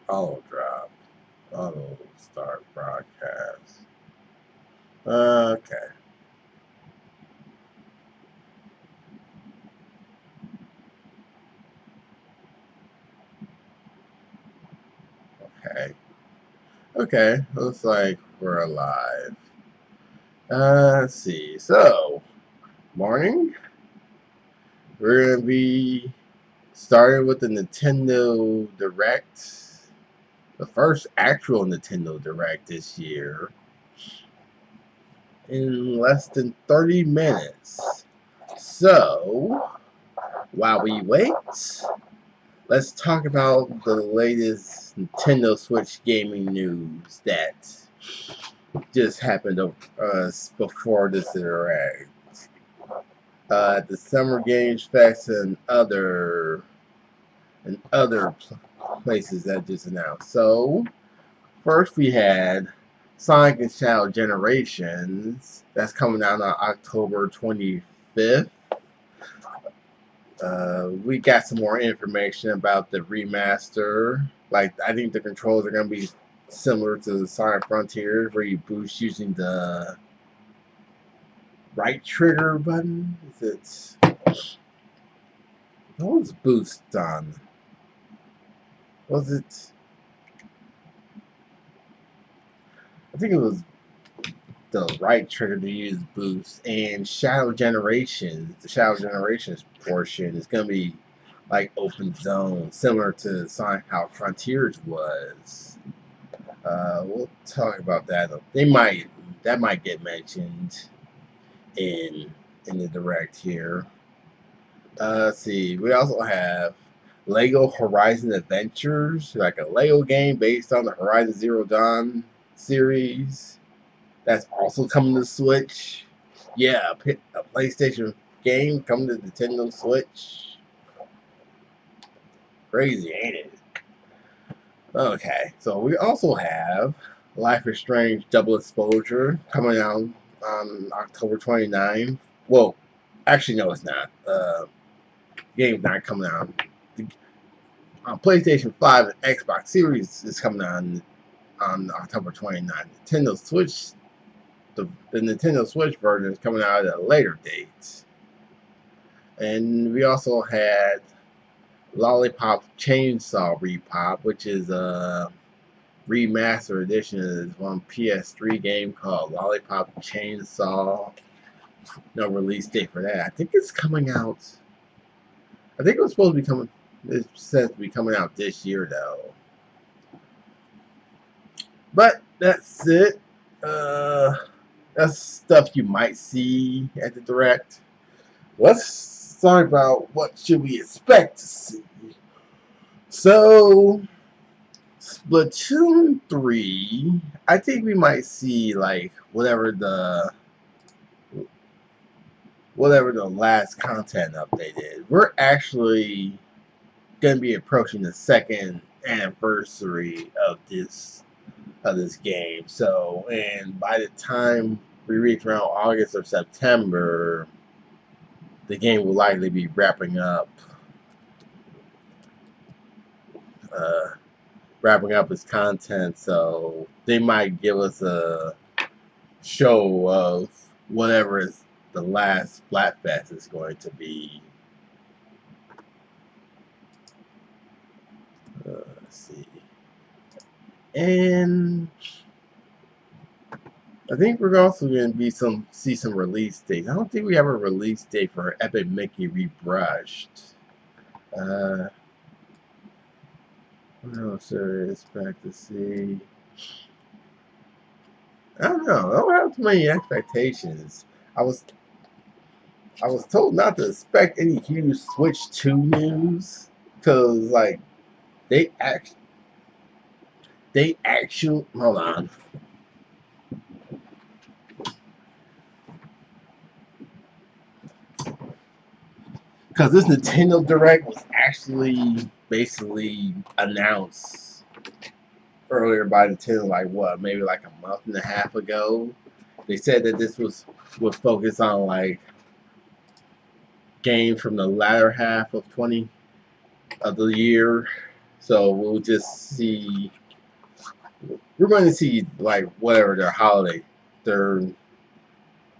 Auto drop. Auto start broadcast. Okay. Okay. Okay. Looks like we're alive. Let's see. So, morning. We're gonna be starting with the Nintendo Direct. The first actual Nintendo Direct this year. In less than 30 minutes. So, while we wait, let's talk about the latest Nintendo Switch gaming news that just happened before this direct. The Summer Games Fest and other places that just announced. So first we had Sonic and Shadow Generations that's coming out on October 25th. We got some more information about the remaster. Like, I think the controls are going to be similar to the Sonic Frontiers, where you boost using the right trigger button. Is it? What was boost on? Was it? I think it was the right trigger to use boost. And Shadow Generations, the Shadow Generations portion is going to be like open zone, similar to Sonic how Frontiers was. We'll talk about that. That might get mentioned in the direct here. Let's see. We also have Lego Horizon Adventures, like a Lego game based on the Horizon Zero Dawn series. That's also coming to Switch. Yeah, a PlayStation game coming to Nintendo Switch. Crazy, ain't it? Okay, so we also have Life is Strange Double Exposure coming out on October 29th. Well, actually, no, it's not. Game's not coming out. The, PlayStation 5 and Xbox Series is coming out on October 29th. The Nintendo Switch version is coming out at a later date. And we also had Lollipop Chainsaw Repop, which is a remaster edition of this one PS3 game called Lollipop Chainsaw. No release date for that. I think it's coming out. I think it was supposed to be coming. It says to be coming out this year though. But that's it. That's stuff you might see at the direct. Let's talk about what should we expect to see. So, Splatoon 3, I think we might see like whatever the last content update is. We're actually going to be approaching the second anniversary of this game. So, and by the time we reach around August or September, the game will likely be uh, wrapping up its content. So they might give us a show of whatever is the last Splatfest is going to be. Let's see. And I think we're also going to see some release dates. I don't think we have a release date for Epic Mickey Rebrushed. What else there is back to see? I don't know. I don't have too many expectations. I was I was told not to expect any huge Switch 2 news because like they act they actually hold on. Because this Nintendo Direct was actually basically announced earlier by Nintendo, like what, maybe like a month and a half ago. They said that this would focus on like games from the latter half of the year. So we'll just see. We're going to see like whatever their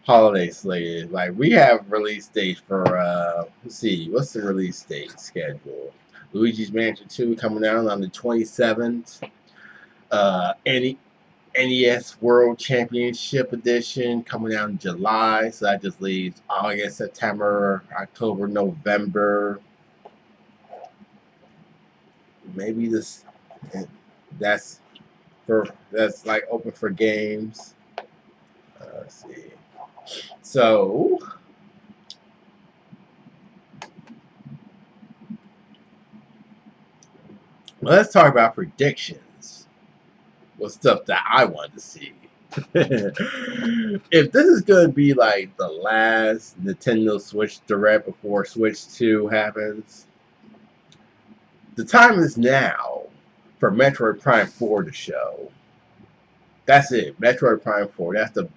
holiday slate is. Like we have release dates for let's see, what's the release date schedule? Luigi's Mansion 2 coming out on the 27th. NES World Championship Edition coming out in July. So that just leaves August, September, October, November. Maybe this that's that's like open for games. Let's see. So let's talk about predictions. What stuff that I want to see. If this is going to be like the last Nintendo Switch Direct before Switch 2 happens, the time is now for Metroid Prime 4 to show. That's it. Metroid Prime 4. That's the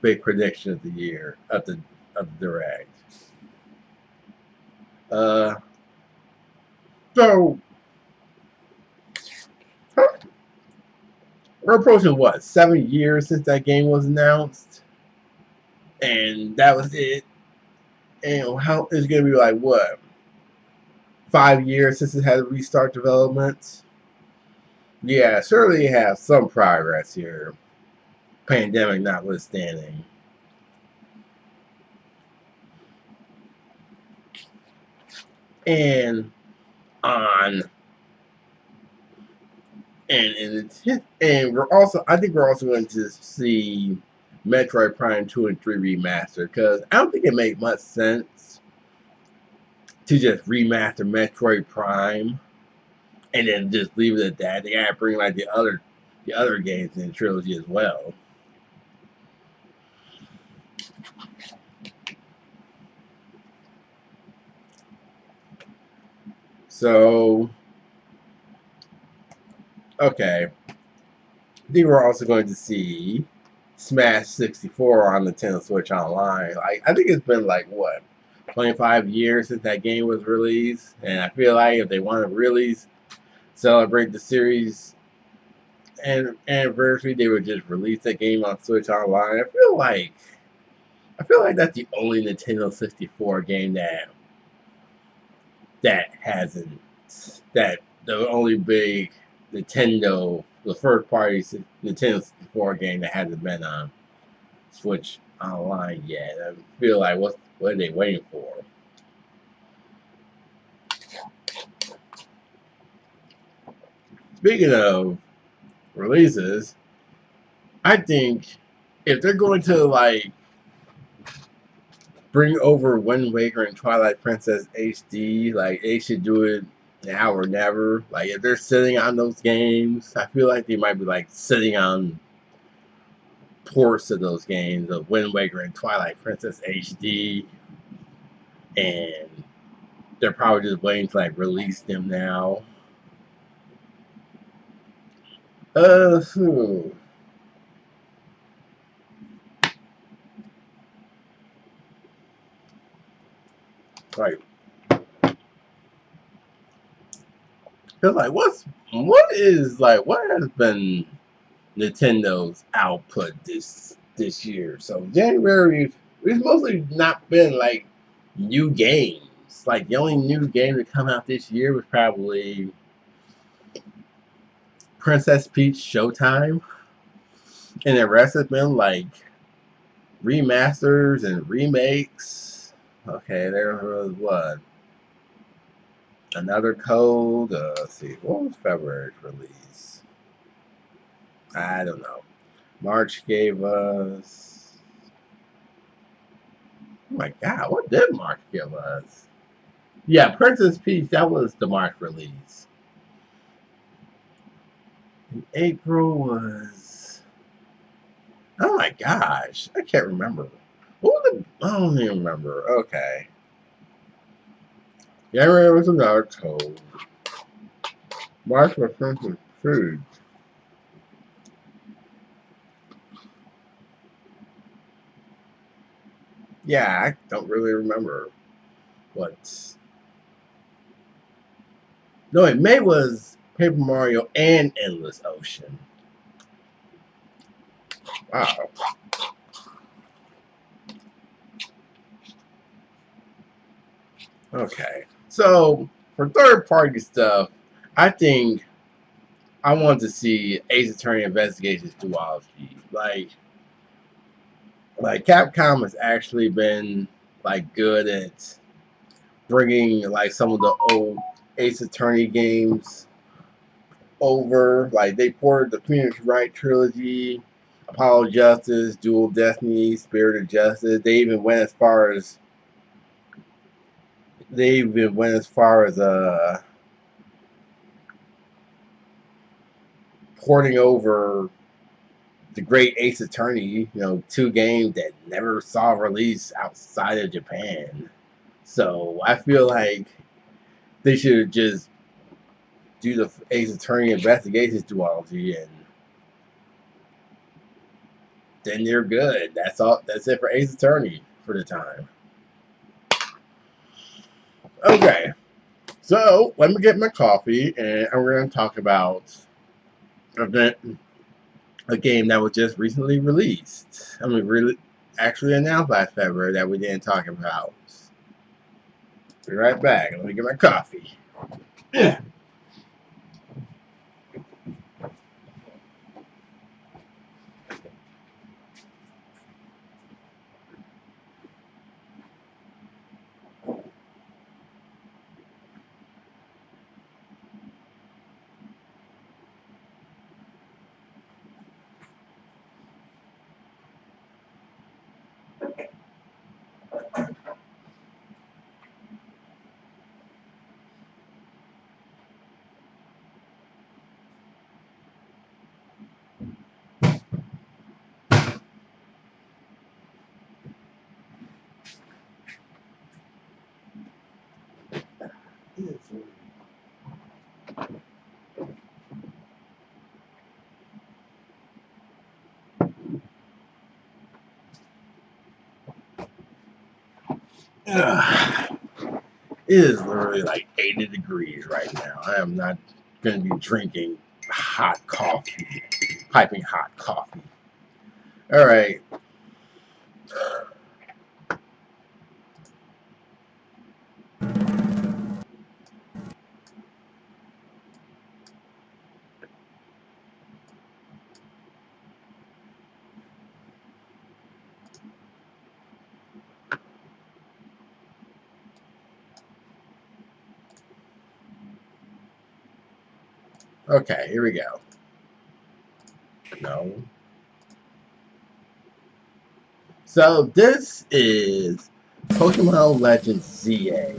big prediction of the year of the Direct. So we're approaching what, 7 years since that game was announced, and that was it. And how it's gonna be like what, 5 years since it had to restart development. Yeah, certainly have some progress here, pandemic notwithstanding. And on and we're also, I think we're also going to see Metroid Prime 2 and 3 remastered, because I don't think it makes much sense to just remaster Metroid Prime and then just leave it at that. They gotta bring like the other games in the trilogy as well. So okay, I think we're also going to see Smash 64 on Nintendo Switch Online. Like, I think it's been like what, 25 years since that game was released, and I feel like if they want to really celebrate the series and anniversary, they would just release that game on Switch Online. I feel like that's the only Nintendo 64 game that hasn't, that the only big Nintendo, the first party Nintendo 64 game that hasn't been on Switch Online yet. I feel like what are they waiting for? Speaking of releases, I think if they're going to like bring over Wind Waker and Twilight Princess HD, like they should do it now or never. Like if they're sitting on those games, I feel like they might be like sitting on ports of those games of Wind Waker and Twilight Princess HD, and they're probably just waiting to like release them now. Uh, hmm. Like, cause like what has been Nintendo's output this year? So January, it's mostly not been like new games. Like the only new game to come out this year was probably Princess Peach Showtime, and the rest has been like remasters and remakes. Okay, there was what, another code. Let's see, what was February's release? I don't know. March gave us. Oh my God, what did March give us? Yeah, Princess Peach. That was the March release. And April was. Oh my gosh, I can't remember. What was the? I don't even remember. Okay. January was another code. March was Princess Food. Yeah, I don't really remember what. No, it May was Paper Mario and Endless Ocean. Wow. Okay. So for third party stuff, I think I want to see Ace Attorney Investigations duology. Like Capcom has actually been like good at bringing like some of the old Ace Attorney games over. Like they ported the Phoenix Wright trilogy, Apollo Justice, Dual Destiny, Spirit of Justice. They even went as far as porting over the Great Ace Attorney, you know, two games that never saw release outside of Japan. So I feel like they should just do the Ace Attorney Investigations duology, and then they're good. That's all. That's it for Ace Attorney for the time. Okay, so let me get my coffee, and I'm going to talk about a game that was just recently released. I mean, really, actually announced last February that we didn't talk about. Be right back. Let me get my coffee. Yeah. It is literally like 80 degrees right now. I am not going to be drinking hot coffee, piping hot coffee. All right. Okay, here we go. No. So this is Pokemon Legends ZA.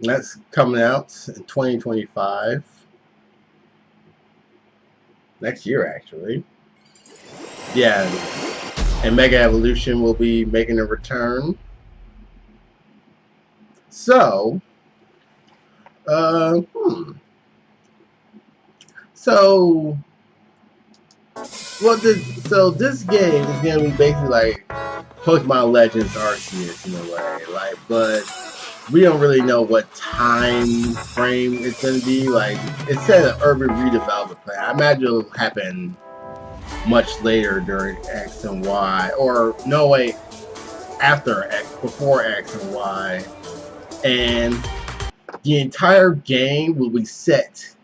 That's coming out in 2025. Next year, actually. Yeah. And Mega Evolution will be making a return. So, so this game is gonna be basically like Pokemon Legends Arceus in a way, like, but we don't really know what time frame it's gonna be. Like, it said an urban redevelopment plan. I imagine it'll happen much later during X and Y, or no wait, after X, before X and Y, and the entire game will be set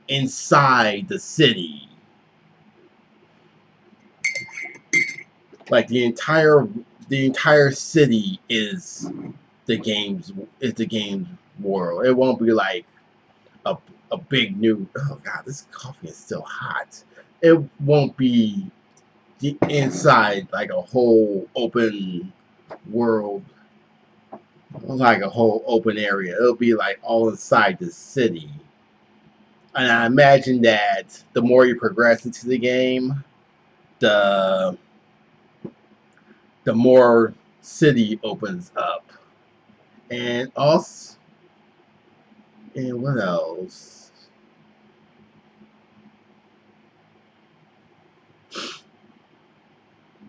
inside the city. Like the entire city is the game's world. It won't be like a big new. Oh god, this coffee is still hot. It won't be the inside like a whole open world, like a whole open area. It'll be like all inside the city. And I imagine that the more you progress into the game, the more city opens up. And also, and what else?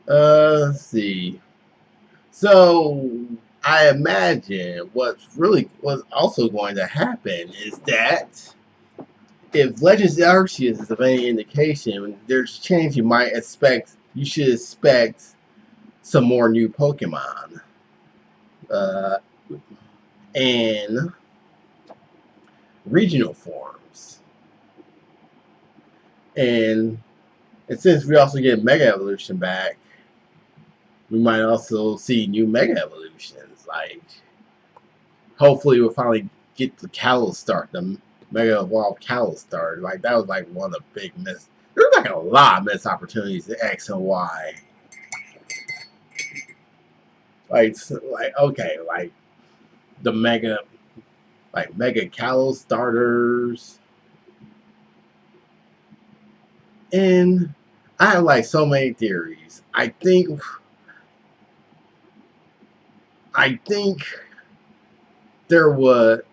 Let's see. So I imagine what's also going to happen is that if Legends Arceus is of any indication, there's a chance you should expect some more new Pokemon. And regional forms. And since we also get Mega Evolution back, we might also see new Mega Evolutions. Like, hopefully we'll finally get the Calistar, the Mega Evolved Calistar. Like, that was like one of the big miss. There's like a lot of missed opportunities in X and Y. Like okay, like the Mega Calistarters. And I have like so many theories. I think there was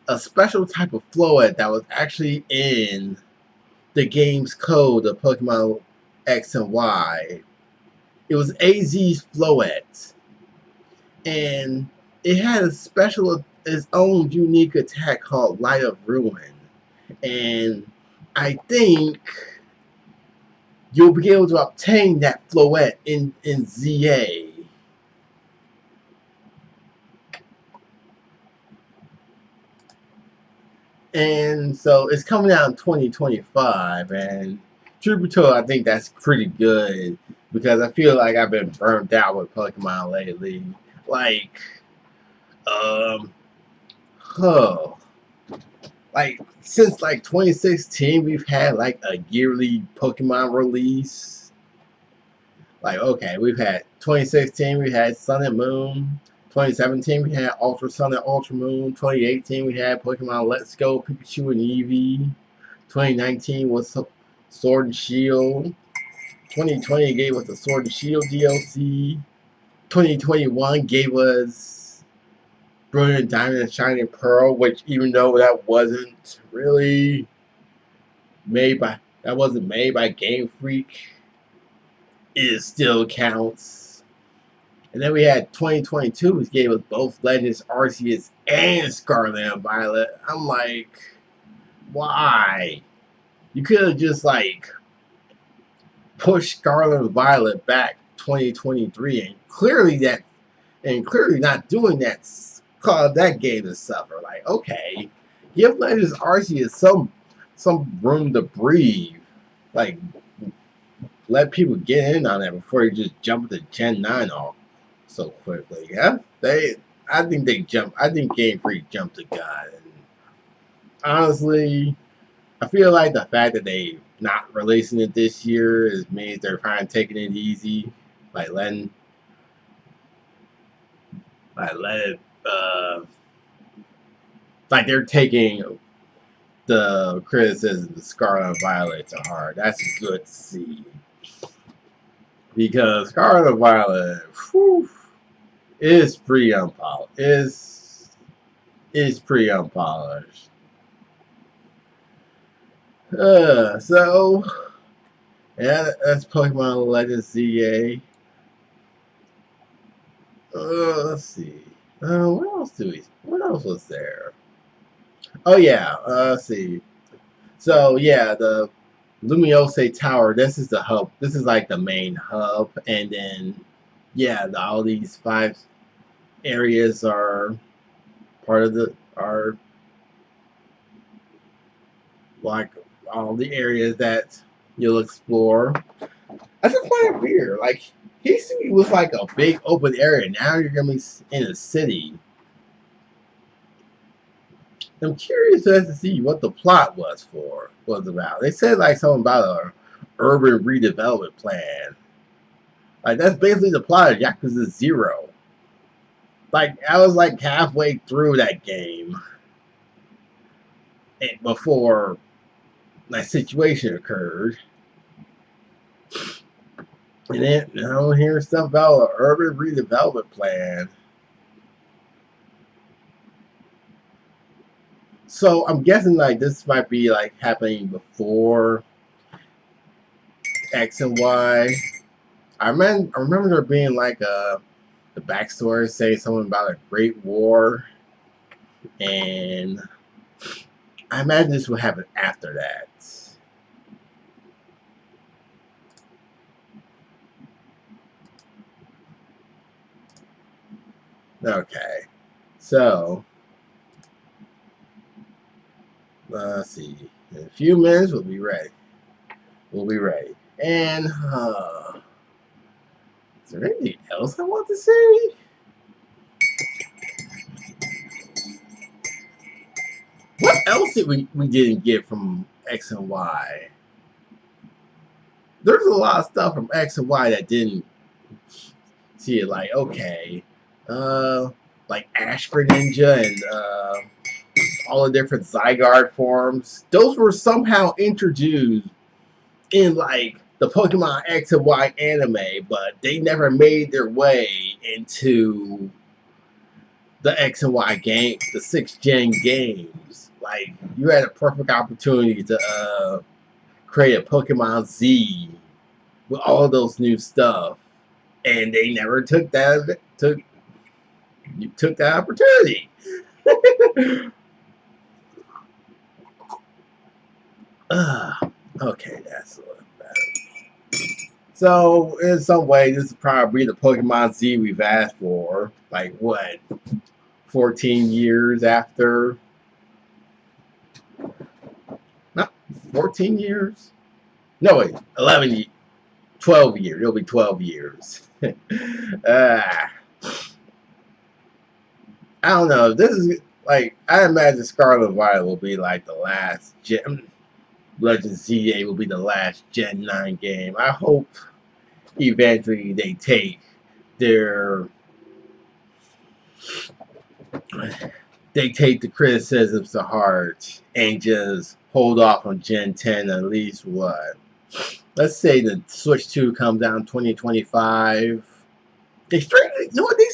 a special type of Floette that was actually in the game's code of Pokemon X and Y. It was AZ's Floette, and it had its own unique attack called Light of Ruin, and I think you'll be able to obtain that Floette in ZA. And so it's coming out in 2025, and truth I think that's pretty good because I feel like I've been burned out with Pokemon lately. Like, like since like 2016, we've had like a yearly Pokemon release. Like, okay, we've had 2016, we had Sun and Moon. 2017, we had Ultra Sun and Ultra Moon. 2018, we had Pokemon Let's Go, Pikachu and Eevee. 2019 was Sword and Shield. 2020 gave us the Sword and Shield DLC. 2021 gave us Brilliant Diamond and Shining Pearl, which even though that wasn't really made by Game Freak, it still counts. And then we had 2022, which gave us both Legends Arceus and Scarlet and Violet. I'm like, why? You could have just like pushed Scarlet and Violet back 2023, and clearly not doing that caused that game to suffer. Like, okay, give Legends Arceus some room to breathe. Like, let people get in on that before you just jump to Gen 9 off so quickly. Yeah, I think Game Freak jumped the gun. And honestly, I feel like the fact that they not releasing it this year means they're kind of taking it easy, like let it, like they're taking the criticism of Scarlet and Violet to heart. That's good to see, because Scarlet and Violet, whew, It is pretty unpolished. It's pretty unpolished. So yeah, that's Pokemon Legends ZA. Let's see. What else was there? Oh yeah. Let's see. So yeah, the Lumiose Tower. This is the hub. This is like the main hub, and then yeah, all these 5 areas are part of are like all the areas that you'll explore. I just find it weird. Like history was like a big open area. Now you're gonna be in a city. I'm curious as to see what the plot was about. They said like something about a urban redevelopment plan. Like that's basically the plot of Yakuza 0. Like I was like halfway through that game before my situation occurred. And then I'm hearing stuff about an urban redevelopment plan. So I'm guessing like this might be like happening before X and Y. I remember there being like the backstory saying something about a great war, and I imagine this will happen after that. Okay, so let's see. In a few minutes, we'll be ready. And is there anything else I want to say? What else did we didn't get from X and Y? There's a lot of stuff from X and Y that didn't see it. Like okay, like Ash Greninja and all the different Zygarde forms. Those were somehow introduced in like the Pokemon X and Y anime, but they never made their way into the X and Y game, the 6th gen games. Like you had a perfect opportunity to create a Pokemon Z with all of those new stuff, and they never took that opportunity. Okay, that's a little better. So, in some way, this is probably the Pokemon Z we've asked for. Like, what? 14 years after? No, 14 years? No, wait. 12 years. It'll be 12 years. I don't know. This is, like, I imagine Scarlet Violet will be, like, the last gen. Legends ZA will be the last Gen 9 game. I hope eventually they take the criticisms to heart and just hold off on Gen 10 at least what? Let's say the Switch 2 comes out in 2025. They strictly, you know what they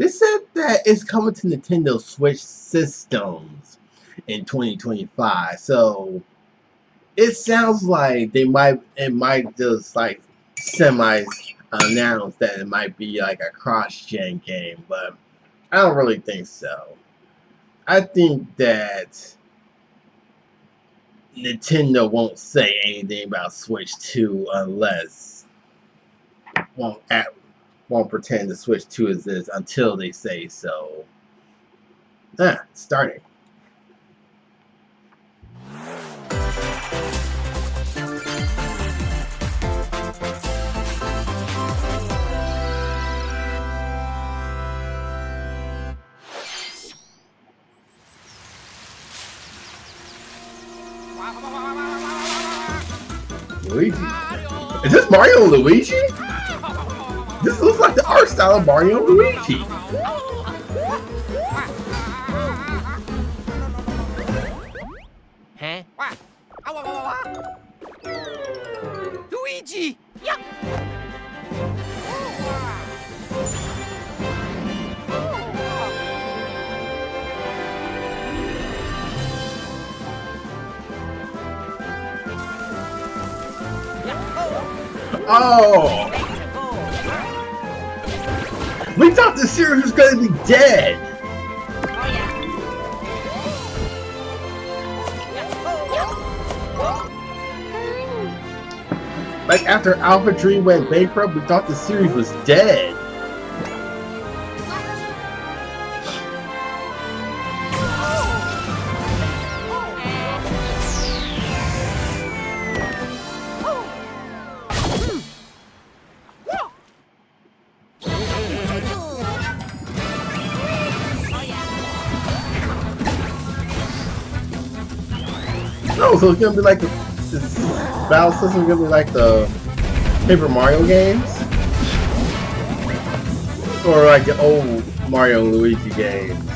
said that it's coming to Nintendo Switch systems in 2025. So it sounds like it might just like semi-announce that it might be like a cross-gen game, but I don't really think so. I think that Nintendo won't say anything about Switch 2 unless won't pretend the Switch 2 exists until they say so. Starting. Luigi? Is this Mario and Luigi? This looks like the art style of Mario and Luigi. Huh? Luigi! Yeah. Oh! We thought the series was gonna be dead! Like after Alpha Dream went bankrupt, we thought the series was dead. No, so it's gonna be like this battle system gonna be like the Paper Mario games? Or like the old Mario and Luigi games?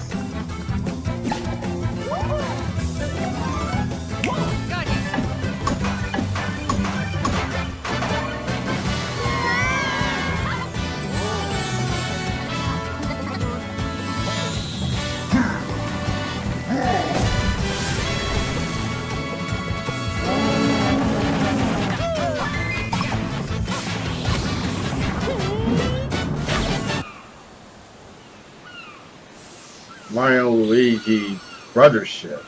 Mario Luigi Brothership.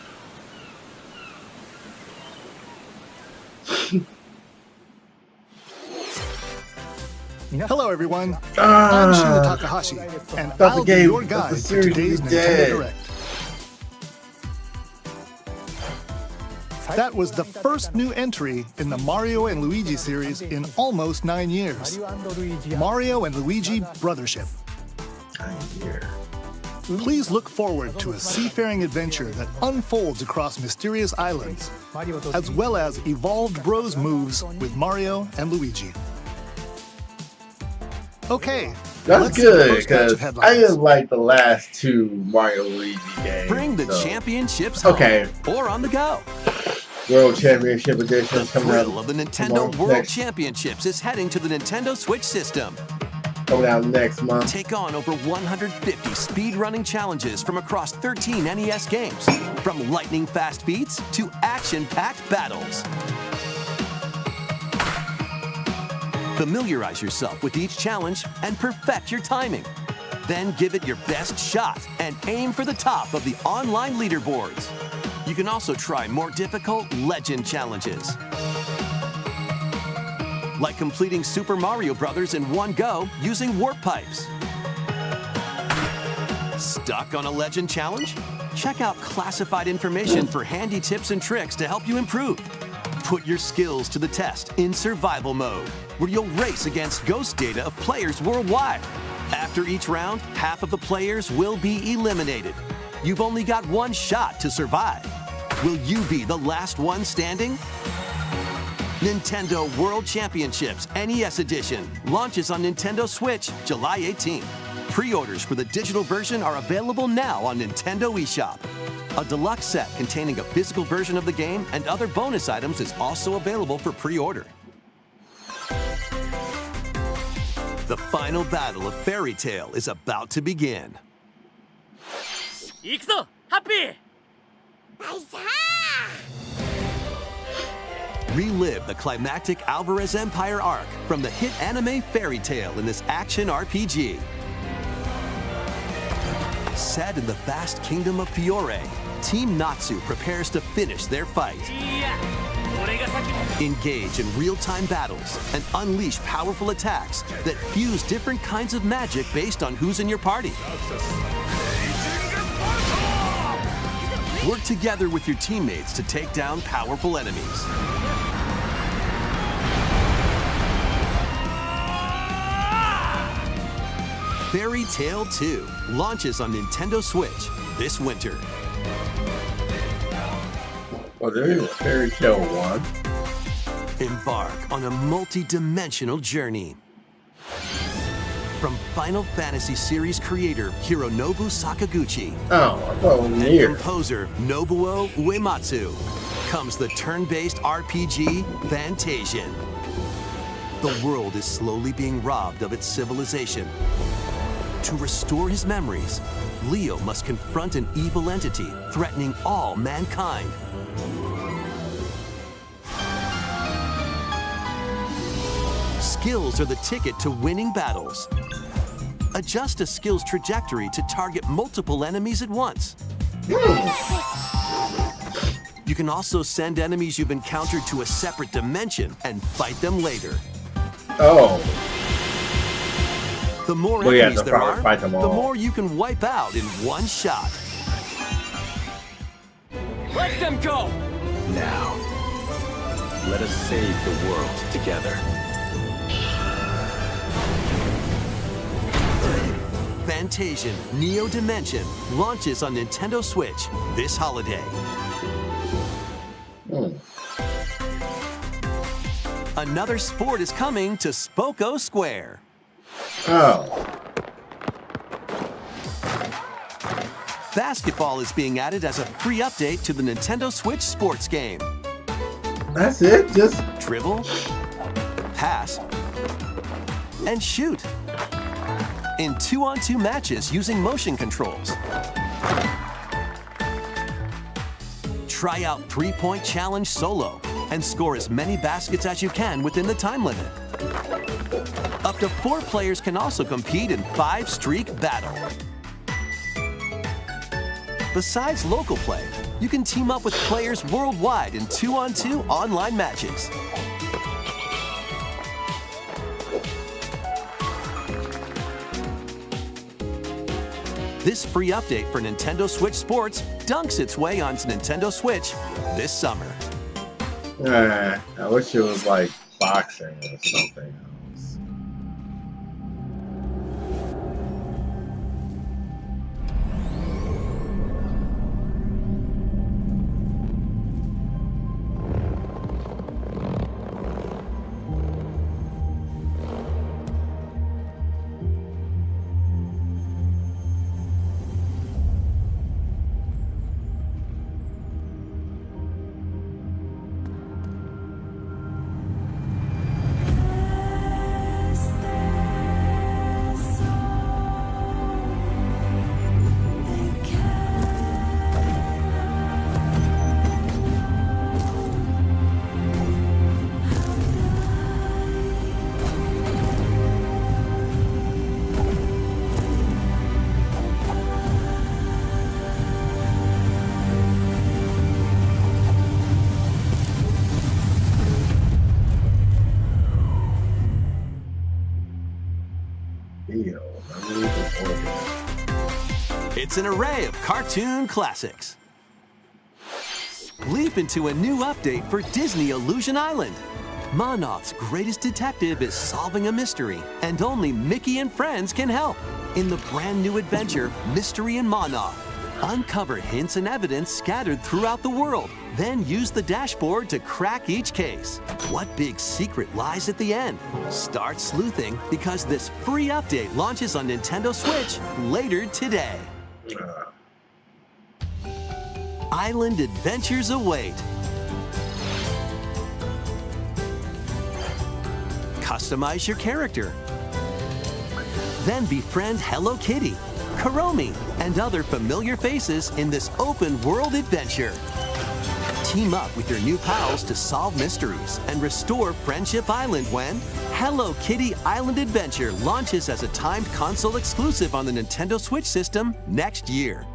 Hello everyone, I'm Shiro Takahashi, and I'll be your guide to today's Nintendo Direct. That was the first new entry in the Mario and Luigi series in almost 9 years. Mario and Luigi Brothership. 9 years. Please look forward to a seafaring adventure that unfolds across mysterious islands, as well as evolved Bros moves with Mario and Luigi. Okay, that's good, because I didn't like the last two Mario Luigi games. Bring the championships home, or on the go. World Championship Edition is coming out. The thrill of the Nintendo World Championships is heading to the Nintendo Switch system. Coming out next month. Take on over 150 speedrunning challenges from across 13 NES games, from lightning-fast beats to action-packed battles. Familiarize yourself with each challenge and perfect your timing. Then give it your best shot and aim for the top of the online leaderboards. You can also try more difficult legend challenges, like completing Super Mario Bros. In one go using warp pipes. Stuck on a legend challenge? Check out classified information for handy tips and tricks to help you improve. Put your skills to the test in survival mode, where you'll race against ghost data of players worldwide. After each round, half of the players will be eliminated. You've only got one shot to survive. Will you be the last one standing? Nintendo World Championships NES Edition launches on Nintendo Switch July 18th. Pre-orders for the digital version are available now on Nintendo eShop. A deluxe set containing a physical version of the game and other bonus items is also available for pre-order. The final battle of Fairy Tail is about to begin. Relive the climactic Alvarez Empire arc from the hit anime Fairy Tail in this action RPG. Set in the vast kingdom of Fiore, Team Natsu prepares to finish their fight. Engage in real-time battles and unleash powerful attacks that fuse different kinds of magic based on who's in your party. Work together with your teammates to take down powerful enemies. Fairy Tail 2 launches on Nintendo Switch this winter. Oh, there is a Fairy Tail 1. Embark on a multi-dimensional journey. From Final Fantasy series creator Hironobu Sakaguchi and composer Nobuo Uematsu comes the turn-based RPG Fantasian. The world is slowly being robbed of its civilization. To restore his memories, Leo must confront an evil entity threatening all mankind. skills are the ticket to winning battles. Adjust a skill's trajectory to target multiple enemies at once. You can also send enemies you've encountered to a separate dimension and fight them later. Oh. The more enemies there are, the more you can wipe out in one shot. Let them go! Now, let us save the world together. Fantasian Neo Dimension launches on Nintendo Switch this holiday. Another sport is coming to Spoko Square. Oh. Basketball is being added as a free update to the Nintendo Switch sports game. That's it? Just dribble, pass, and shoot. In 2-on-2 matches using motion controls. Try out 3-point challenge solo and score as many baskets as you can within the time limit. Up to 4 players can also compete in 5-streak battle. Besides local play, you can team up with players worldwide in 2-on-2 online matches. This free update for Nintendo Switch Sports dunks its way onto Nintendo Switch this summer. I wish it was like boxing or something else. It's an array of cartoon classics. Leap into a new update for Disney Illusion Island. Monoth's greatest detective is solving a mystery, and only Mickey and friends can help. In the brand new adventure, Mystery in Monoth, uncover hints and evidence scattered throughout the world, then use the dashboard to crack each case. What big secret lies at the end? Start sleuthing because this free update launches on Nintendo Switch later today. Island adventures await. Customize your character. Then befriend Hello Kitty, Kuromi, and other familiar faces in this open world adventure. Team up with your new pals to solve mysteries and restore Friendship Island when Hello Kitty Island Adventure launches as a timed console exclusive on the Nintendo Switch system next year.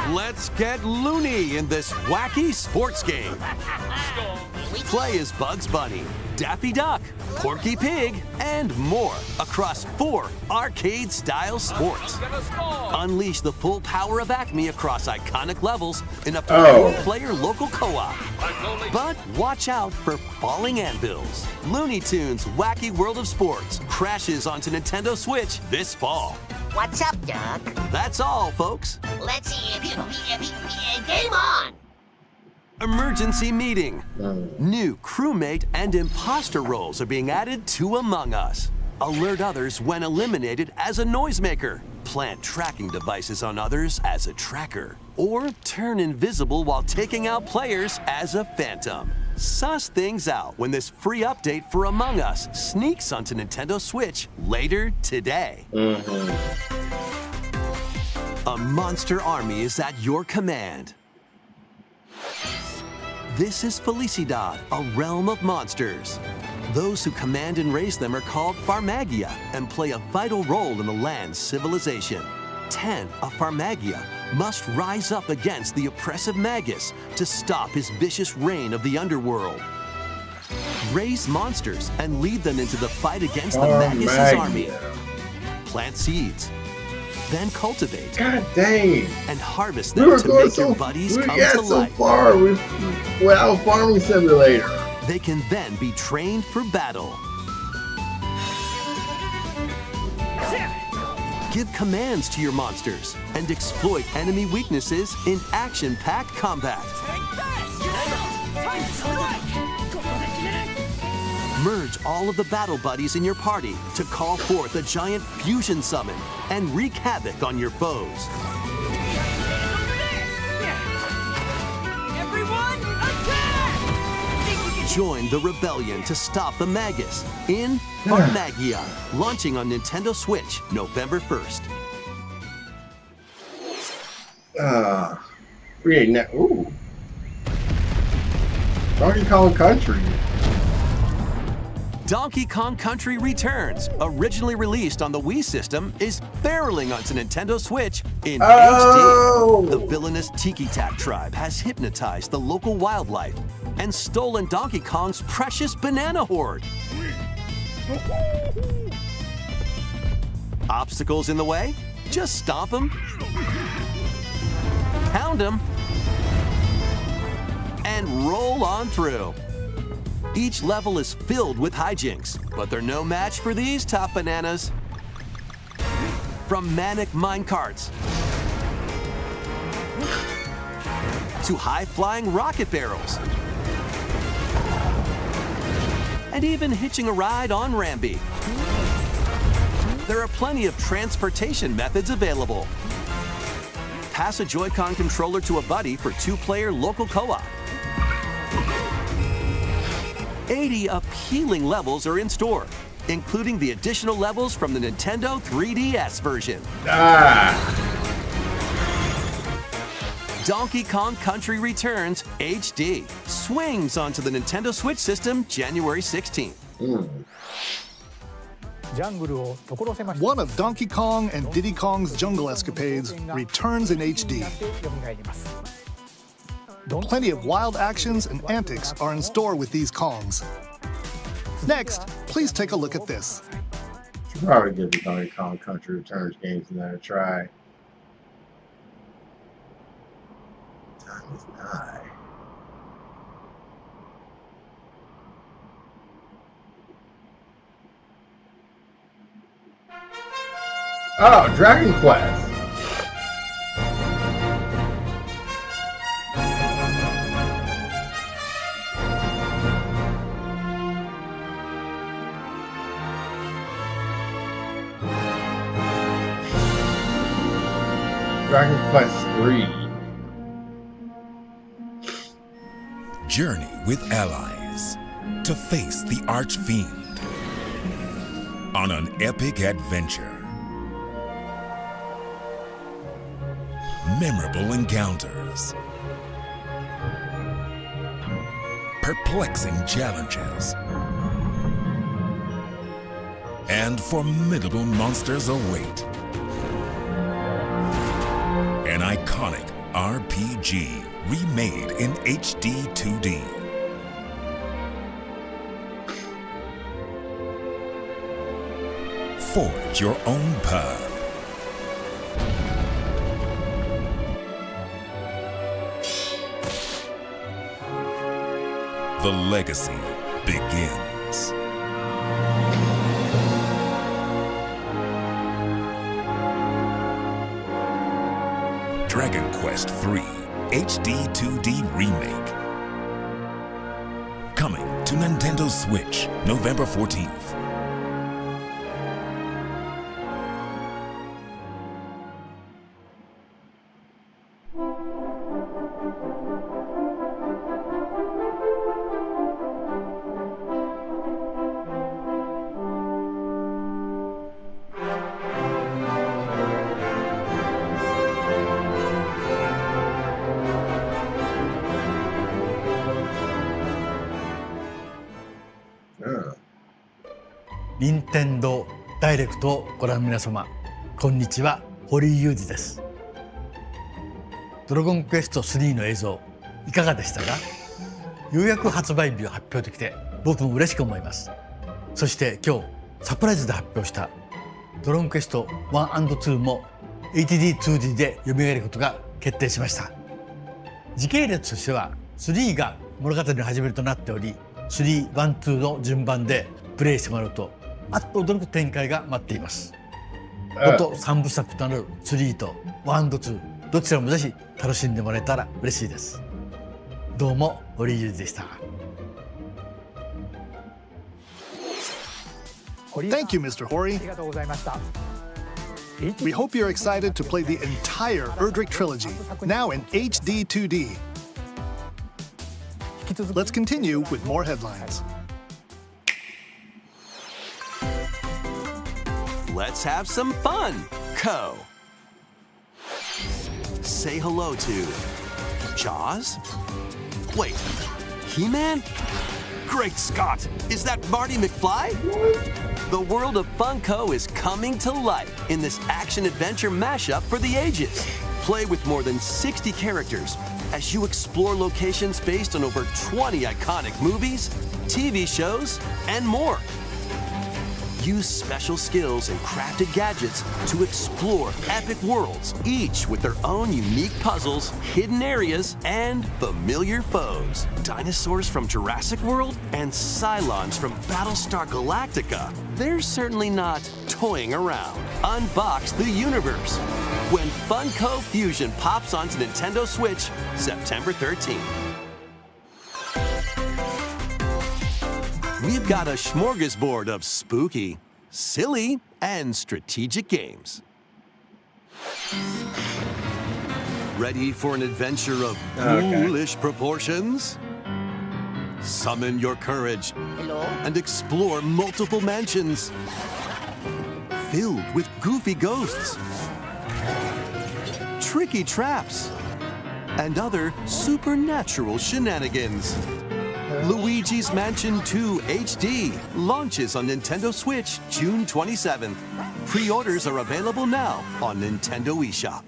Let's get Looney in this wacky sports game. Play as Bugs Bunny, Daffy Duck, Porky Pig, and more across 4 arcade-style sports. Unleash the full power of Acme across iconic levels in a 4-player local co-op. But watch out for falling anvils. Looney Tunes Wacky World of Sports crashes onto Nintendo Switch this fall. What's up, Doc? That's all, folks. Let's game on! Emergency meeting. New crewmate and imposter roles are being added to Among Us. Alert others when eliminated as a noisemaker. Plant tracking devices on others as a tracker. Or turn invisible while taking out players as a phantom. Suss things out when this free update for Among Us sneaks onto Nintendo Switch later today. A monster army is at your command. This is Felicidad, a realm of monsters. Those who command and raise them are called Farmagia and play a vital role in the land's civilization. 10 of Farmagia must rise up against the oppressive Magus to stop his vicious reign of the underworld. Raise monsters and lead them into the fight against the Magus' army. Plant seeds, then cultivate. God dang! And harvest them to make your buddies come to life. So far without Farming Simulator. They can then be trained for battle. Give commands to your monsters and exploit enemy weaknesses in action-packed combat. Merge all of the battle buddies in your party to call forth a giant fusion summon and wreak havoc on your foes. Everyone, attack! Join the rebellion to stop the Magus in Farmagia, launching on Nintendo Switch November 1st. Ooh. Donkey Kong Country. Donkey Kong Country Returns, originally released on the Wii system, is barreling onto Nintendo Switch in HD. The villainous Tiki Tak tribe has hypnotized the local wildlife and stolen Donkey Kong's precious banana hoard. Obstacles in the way? Just stomp them, pound them, and roll on through. Each level is filled with hijinks, but they're no match for these top bananas. From manic minecarts to high-flying rocket barrels, and even hitching a ride on Rambi. There are plenty of transportation methods available. Pass a Joy-Con controller to a buddy for 2-player local co-op. 80 appealing levels are in store, including the additional levels from the Nintendo 3DS version. Donkey Kong Country Returns HD swings onto the Nintendo Switch system January 16th. One of Donkey Kong and Diddy Kong's jungle escapades returns in HD. Plenty of wild actions and antics are in store with these Kongs. Next, please take a look at this. Should probably give the Donkey Kong Country Returns games another try. Time is nigh. Oh, Dragon Quest. Dragon Quest 3. Journey with allies to face the Archfiend on an epic adventure. Memorable encounters, perplexing challenges, and formidable monsters await. An iconic RPG remade in HD 2D. Forge your own path. The legacy begins. Dragon Quest III HD 2D Remake. Coming to Nintendo Switch November 14th. 任天堂ダイレクトをご覧の皆様、こんにちは、堀井雄二です。ドラゴンクエスト3の映像、いかがでしたか？ようやく発売日を発表できて、僕も嬉しく思います。そして今日、サプライズで発表したドラゴンクエスト 1&2 も HD2D で蘇ることが決定しました。時系列としては3が物語の始まりとなっており、3、1、2の順番でプレイしてもらうとあっと驚く展開が待っています。元3部作となる3と 1&2 どちらもぜひ楽しんでもらえたら嬉しいです。どうも堀井雄二でした。Thank you, Mr. Hori. We hope you're excited to play the entire Erdrick trilogy, now in HD 2D. Let's continue with more headlines. Let's have some fun, Co. Say hello to Jaws? Wait, He-Man? Great Scott! Is that Marty McFly? The world of Funko is coming to life in this action-adventure mashup for the ages. Play with more than 60 characters as you explore locations based on over 20 iconic movies, TV shows, and more. Use special skills and crafted gadgets to explore epic worlds, each with their own unique puzzles, hidden areas, and familiar foes. Dinosaurs from Jurassic World and Cylons from Battlestar Galactica. They're certainly not toying around. Unbox the universe when Funko Fusion pops onto Nintendo Switch September 13th. We've got a smorgasbord of spooky, silly, and strategic games. Ready for an adventure of foolish proportions? Summon your courage and explore multiple mansions filled with goofy ghosts, tricky traps, and other supernatural shenanigans. Luigi's Mansion 2 HD launches on Nintendo Switch June 27th. Pre-orders are available now on Nintendo eShop.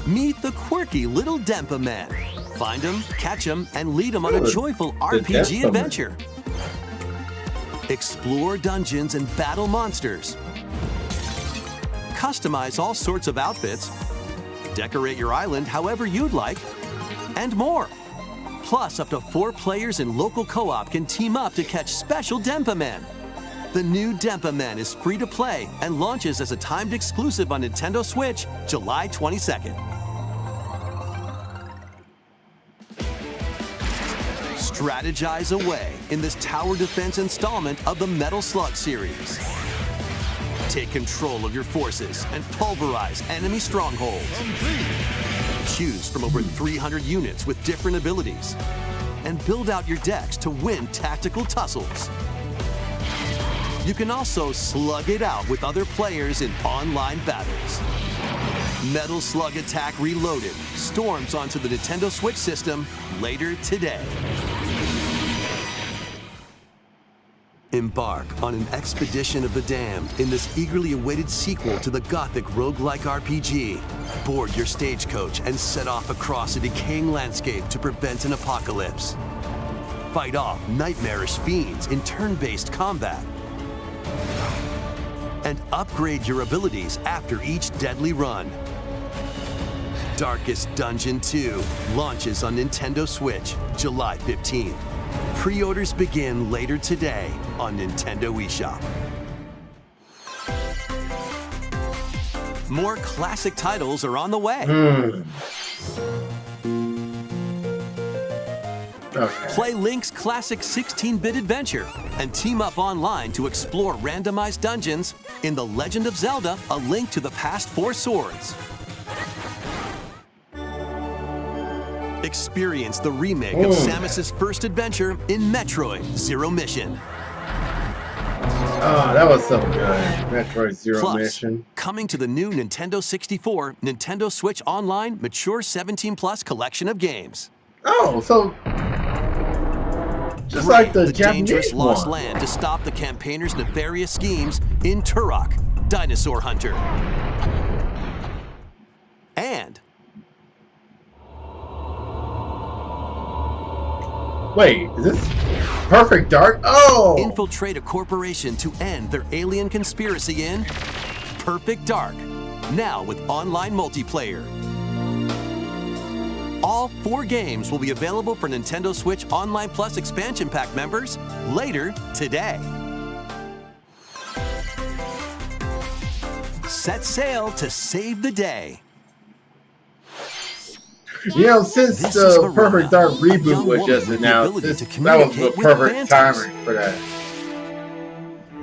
Meet the quirky little Denpa Men. Find them, catch them, and lead them on a joyful RPG adventure. Explore dungeons and battle monsters. Customize all sorts of outfits. Decorate your island however you'd like, and more. Plus, up to 4 players in local co-op can team up to catch special Denpa Men. The new Denpa Men is free to play and launches as a timed exclusive on Nintendo Switch July 22nd. Strategize away in this tower defense installment of the Metal Slug series. Take control of your forces and pulverize enemy strongholds. Choose from over 300 units with different abilities and build out your decks to win tactical tussles. You can also slug it out with other players in online battles. Metal Slug Attack Reloaded storms onto the Nintendo Switch system later today. Embark on an expedition of the damned in this eagerly awaited sequel to the gothic roguelike RPG. Board your stagecoach and set off across a decaying landscape to prevent an apocalypse. Fight off nightmarish fiends in turn-based combat. And upgrade your abilities after each deadly run. Darkest Dungeon 2 launches on Nintendo Switch July 15th. Pre-orders begin later today on Nintendo eShop. More classic titles are on the way. Play Link's classic 16-bit adventure and team up online to explore randomized dungeons in The Legend of Zelda: A Link to the Past 4 Swords. Experience the remake of Samus's first adventure in Metroid Zero Mission. Oh, that was so good. Metroid Zero Plus, Mission. Coming to the new Nintendo 64, Nintendo Switch Online Mature 17 Plus collection of games. Oh, so Just like the the Japanese dangerous lost one. land to stop the campaigners' nefarious schemes in Turok, Dinosaur Hunter. And Wait, is this Perfect Dark? Oh! infiltrate a corporation to end their alien conspiracy in Perfect Dark, now with online multiplayer. All 4 games will be available for Nintendo Switch Online Plus Expansion Pack members later today. Set sail to save the day. You know, since This is the Verona, Perfect Dark a reboot young was woman just with the announced, ability to that was the communicate with perfect phantoms. timing for that.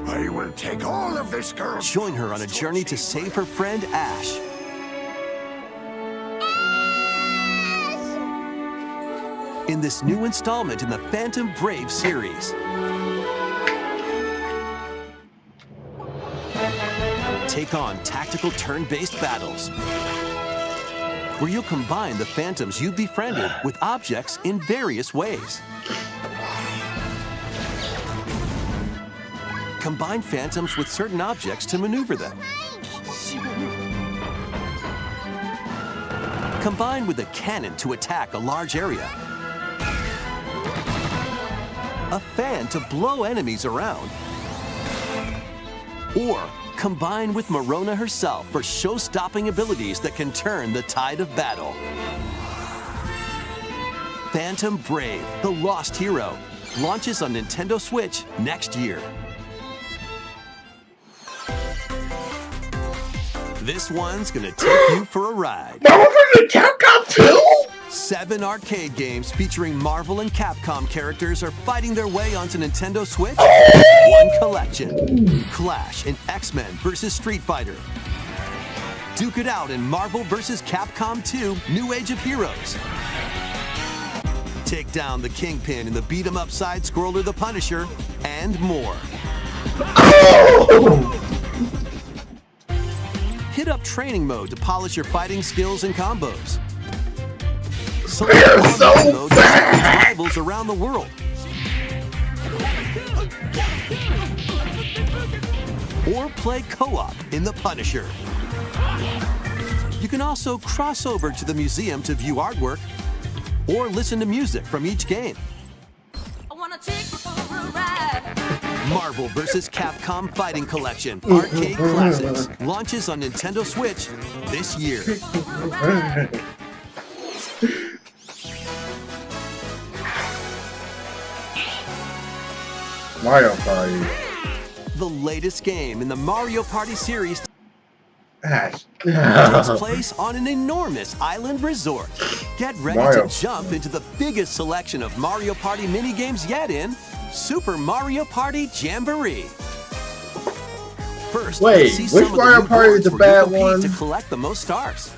I will take all of this girl. Join her on a journey to save her friend Ash. In this new installment in the Phantom Brave series. Take on tactical turn-based battles, where you'll combine the phantoms you've befriended with objects in various ways. Combine phantoms with certain objects to maneuver them. Combine with a cannon to attack a large area. A fan to blow enemies around. Or combine with Marona herself for show-stopping abilities that can turn the tide of battle. Phantom Brave, the Lost Hero, launches on Nintendo Switch next year. This one's gonna take you for a ride. Marvel vs. Capcom 2? 7 arcade games featuring Marvel and Capcom characters are fighting their way onto Nintendo Switch as one collection. Clash in X-Men vs. Street Fighter. Duke it out in Marvel vs. Capcom 2 New Age of Heroes. Take down the Kingpin in the beat-em-up side-scroller The Punisher, and more. Hit up training mode to polish your fighting skills and combos. Select online mode to challenge rivals around the world. Or play co-op in The Punisher. You can also cross over to the museum to view artwork or listen to music from each game. I wanna take you for a ride. Marvel vs. Capcom Fighting Collection Arcade Classics launches on Nintendo Switch this year. Mario Party. The latest game in the Mario Party series Ash. takes place on an enormous island resort. Get ready Mario. to jump into the biggest selection of Mario Party minigames yet in Super Mario Party Jamboree. First, Wait, let's see which some of the Mario new Party is boards the where you bad compete one? to collect the most stars.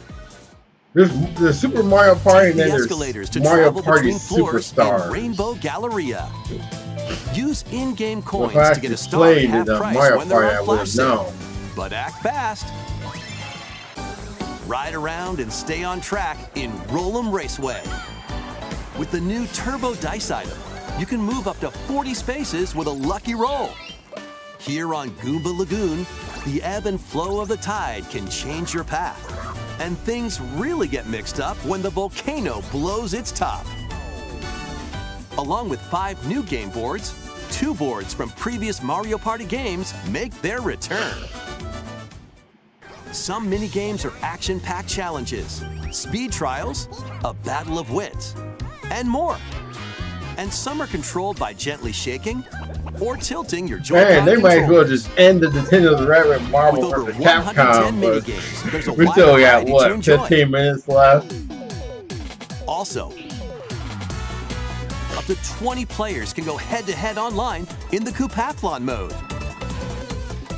There's the Super Mario Party, and Take then the there's escalators to Mario travel Party between floors in Superstars. Rainbow Galleria. Use in-game Well, coins if I to get a actually star played at half the price Mario when they're Party, I on would flash have sale. known. But act fast. Ride around and stay on track in Roll'em Raceway. With the new Turbo Dice item, you can move up to 40 spaces with a lucky roll. Here on Goomba Lagoon, the ebb and flow of the tide can change your path. And things really get mixed up when the volcano blows its top. Along with 5 new game boards, 2 boards from previous Mario Party games make their return. Some mini-games are action-packed challenges, speed trials, a battle of wits, and more. And some are controlled by gently shaking or tilting your Joy-Con Man, they might as well controllers. just end the Nintendo Direct with Marvel With over vs. 110 Capcom. mini-games, there's a But we wide still got, variety to what, enjoy. 15 minutes left? Also, up to 20 players can go head-to-head online in the Coupathlon mode.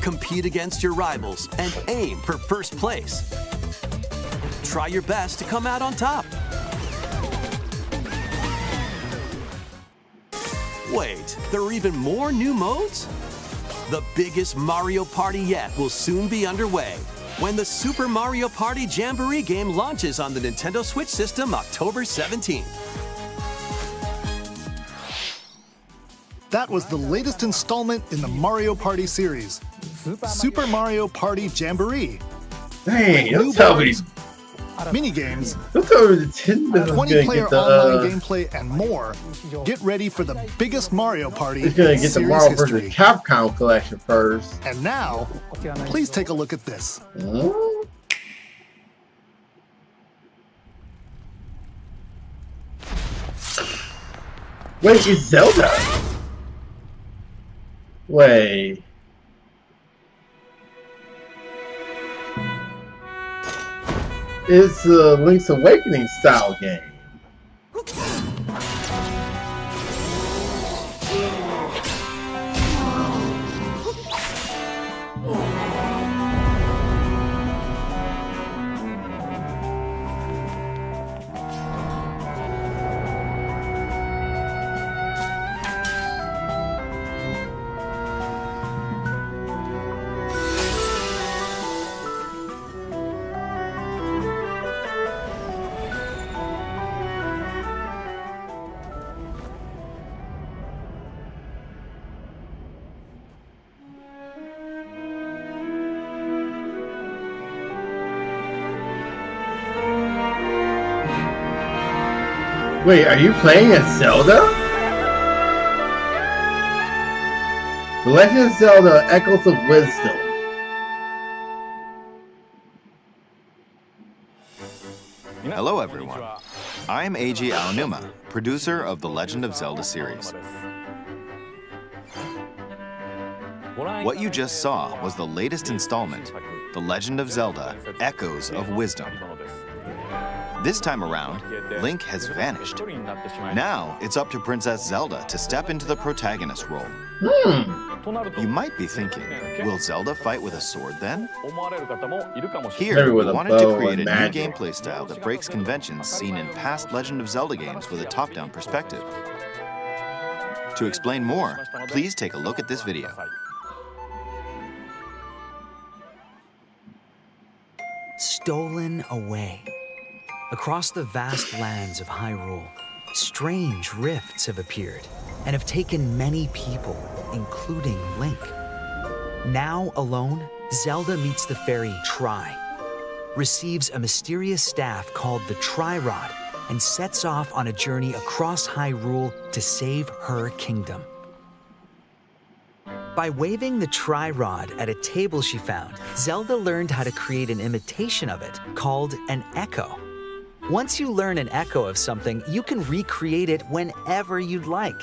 Compete against your rivals and aim for first place. Try your best to come out on top. Wait, there are even more new modes? The biggest Mario Party yet will soon be underway when the Super Mario Party Jamboree game launches on the Nintendo Switch system October 17th. That was the latest installment in the Mario Party series, Super Mario Party Jamboree. Dang, don't tell me. Minigames, Don't tell me the 20-player online gameplay, and more. Get ready for the biggest Mario Party It's gonna in get the series Mario history. vs. Capcom collection first. And now, please take a look at this. Wait, it's Zelda. Wait. It's a Link's Awakening style game. Wait, are you playing as Zelda? The Legend of Zelda Echoes of Wisdom. Hello everyone. I'm Eiji Aonuma, producer of the Legend of Zelda series. What you just saw was the latest installment, The Legend of Zelda Echoes of Wisdom. This time around, Link has vanished. Now, it's up to Princess Zelda to step into the protagonist role. You might be thinking, will Zelda fight with a sword then? Here, we wanted to create a new gameplay style that breaks conventions seen in past Legend of Zelda games with a top-down perspective. To explain more, please take a look at this video. Stolen away. Across the vast lands of Hyrule, strange rifts have appeared and have taken many people, including Link. Now alone, Zelda meets the fairy Tri, receives a mysterious staff called the Tri-Rod, and sets off on a journey across Hyrule to save her kingdom. By waving the Tri-Rod at a table she found, Zelda learned how to create an imitation of it called an echo. Once you learn an echo of something, you can recreate it whenever you'd like.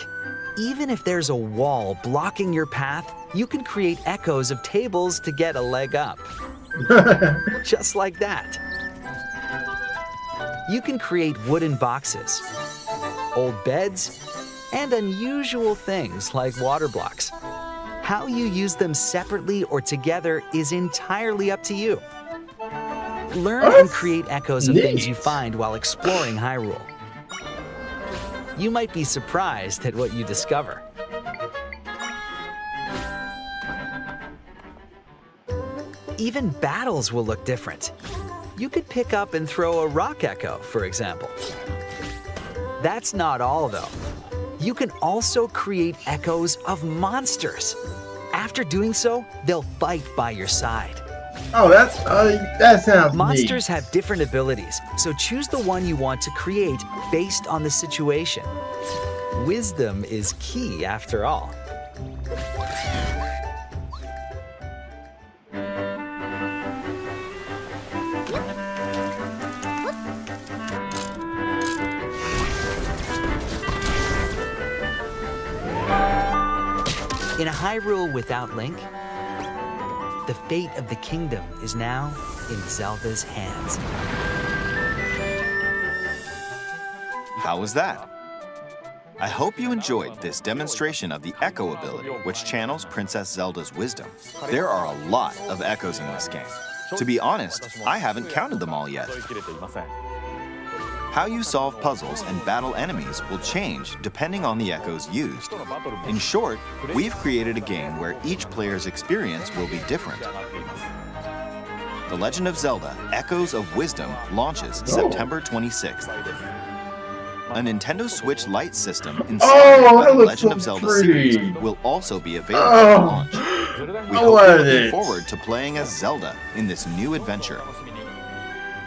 Even if there's a wall blocking your path, you can create echoes of tables to get a leg up. Just like that. You can create wooden boxes, old beds, and unusual things like water blocks. How you use them separately or together is entirely up to you. Learn and create echoes of things you find while exploring Hyrule. You might be surprised at what you discover. Even battles will look different. You could pick up and throw a rock echo, for example. That's not all, though. You can also create echoes of monsters. After doing so, they'll fight by your side. Oh, that sounds Monsters neat. have different abilities, so choose the one you want to create based on the situation. Wisdom is key, after all. In a Hyrule without Link, the fate of the kingdom is now in Zelda's hands. How was that? I hope you enjoyed this demonstration of the Echo ability, which channels Princess Zelda's wisdom. There are a lot of echoes in this game. To be honest, I haven't counted them all yet. How you solve puzzles and battle enemies will change depending on the echoes used. In short, we've created a game where each player's experience will be different. The Legend of Zelda Echoes of Wisdom launches September 26th. A Nintendo Switch Lite system Oh, inspired by that the looks Legend so of Zelda pretty. series will also be available at launch. We hope you're looking forward to playing as Zelda in this new adventure.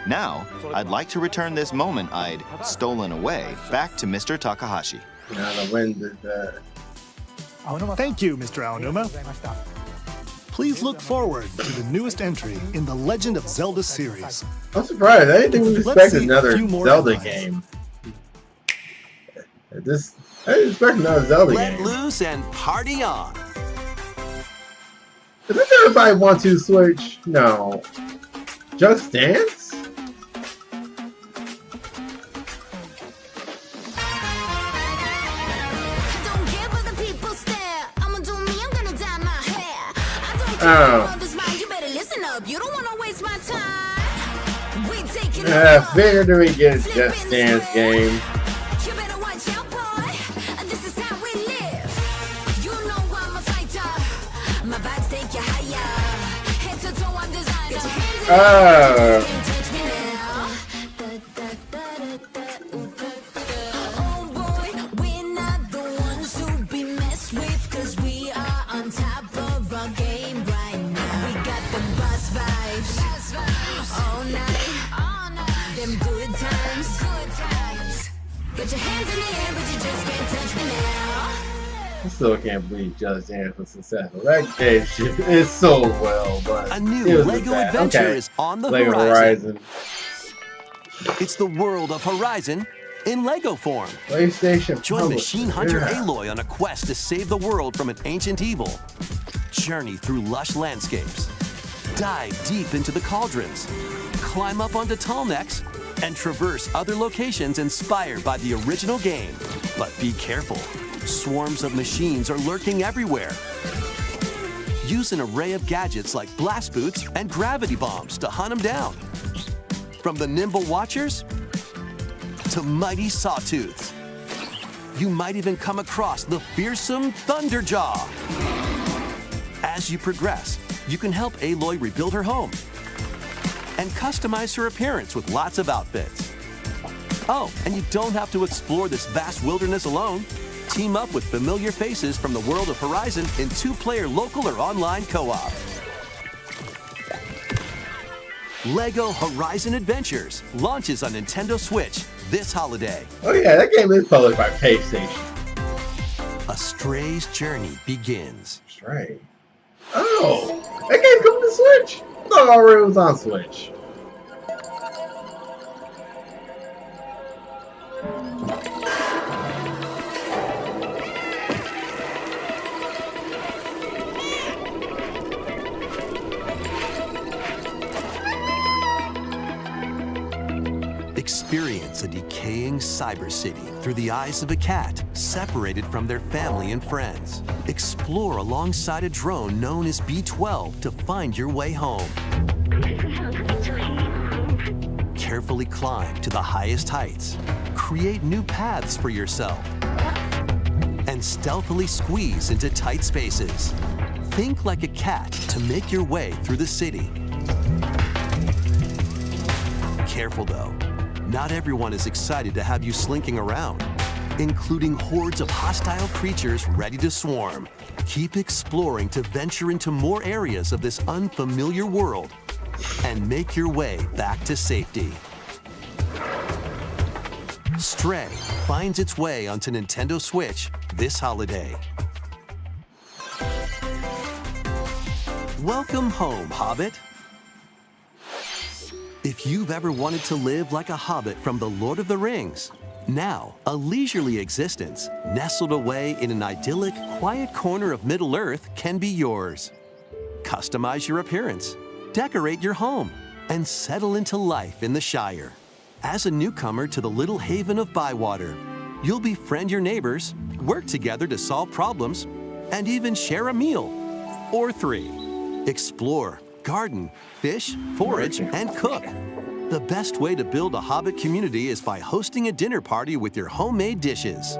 Now, I'd like to return this moment I'd stolen away back to Mr. Takahashi. Thank you, Mr. Aonuma. Please look forward to the newest entry in the Legend of Zelda series. I'm surprised. I didn't think we Let's expected see another a few more Zelda headlines. game. I didn't expect another Zelda Let game. loose and party on. Doesn't everybody want to Switch? No. Just Dance? You better listen up. You don't want to waste my time. We take it Figured we get a Just Dance game. You better watch out, boy. This is how we live. You know I'm a fighter. My vibes take you higher. Head to toe, I'm designer. Get your hands in the air. Touch me now. Oh boy, we're not the ones to be messed with, 'cause we are on top of our game right now. We got the boss vibes. All night. Them good times. Get your hands in the air, but you just can't touch me now. I still can't believe Just Dance was successful. That game is so well, but A new it was Lego bad. adventure Okay. is on the Lego horizon. Horizon. It's the world of Horizon in Lego form. PlayStation. Join publisher. Machine Hunter Yeah. Aloy on a quest to save the world from an ancient evil. Journey through lush landscapes. Dive deep into the cauldrons. Climb up onto tall necks and traverse other locations inspired by the original game. But be careful. Swarms of machines are lurking everywhere. Use an array of gadgets like blast boots and gravity bombs to hunt them down. From the nimble watchers to mighty sawtooths. You might even come across the fearsome Thunderjaw. As you progress, you can help Aloy rebuild her home and customize her appearance with lots of outfits. Oh, and you don't have to explore this vast wilderness alone. Team up with familiar faces from the world of Horizon in 2-player local or online co-op. Lego Horizon Adventures launches on Nintendo Switch this holiday. Oh yeah, that game is published by PlayStation. A Stray's journey begins. Stray. Oh, that game coming to Switch. I thought it already was on Switch. Experience a decaying cyber city through the eyes of a cat separated from their family and friends. Explore alongside a drone known as B-12 to find your way home. Carefully climb to the highest heights. Create new paths for yourself. And stealthily squeeze into tight spaces. Think like a cat to make your way through the city. Careful though. Not everyone is excited to have you slinking around, including hordes of hostile creatures ready to swarm. Keep exploring to venture into more areas of this unfamiliar world and make your way back to safety. Stray finds its way onto Nintendo Switch this holiday. Welcome home, Hobbit. If you've ever wanted to live like a hobbit from The Lord of the Rings, now a leisurely existence nestled away in an idyllic, quiet corner of Middle-earth can be yours. Customize your appearance, decorate your home, and settle into life in the Shire. As a newcomer to the little haven of Bywater, you'll befriend your neighbors, work together to solve problems, and even share a meal or 3. Explore, garden, fish, forage, and cook. The best way to build a Hobbit community is by hosting a dinner party with your homemade dishes.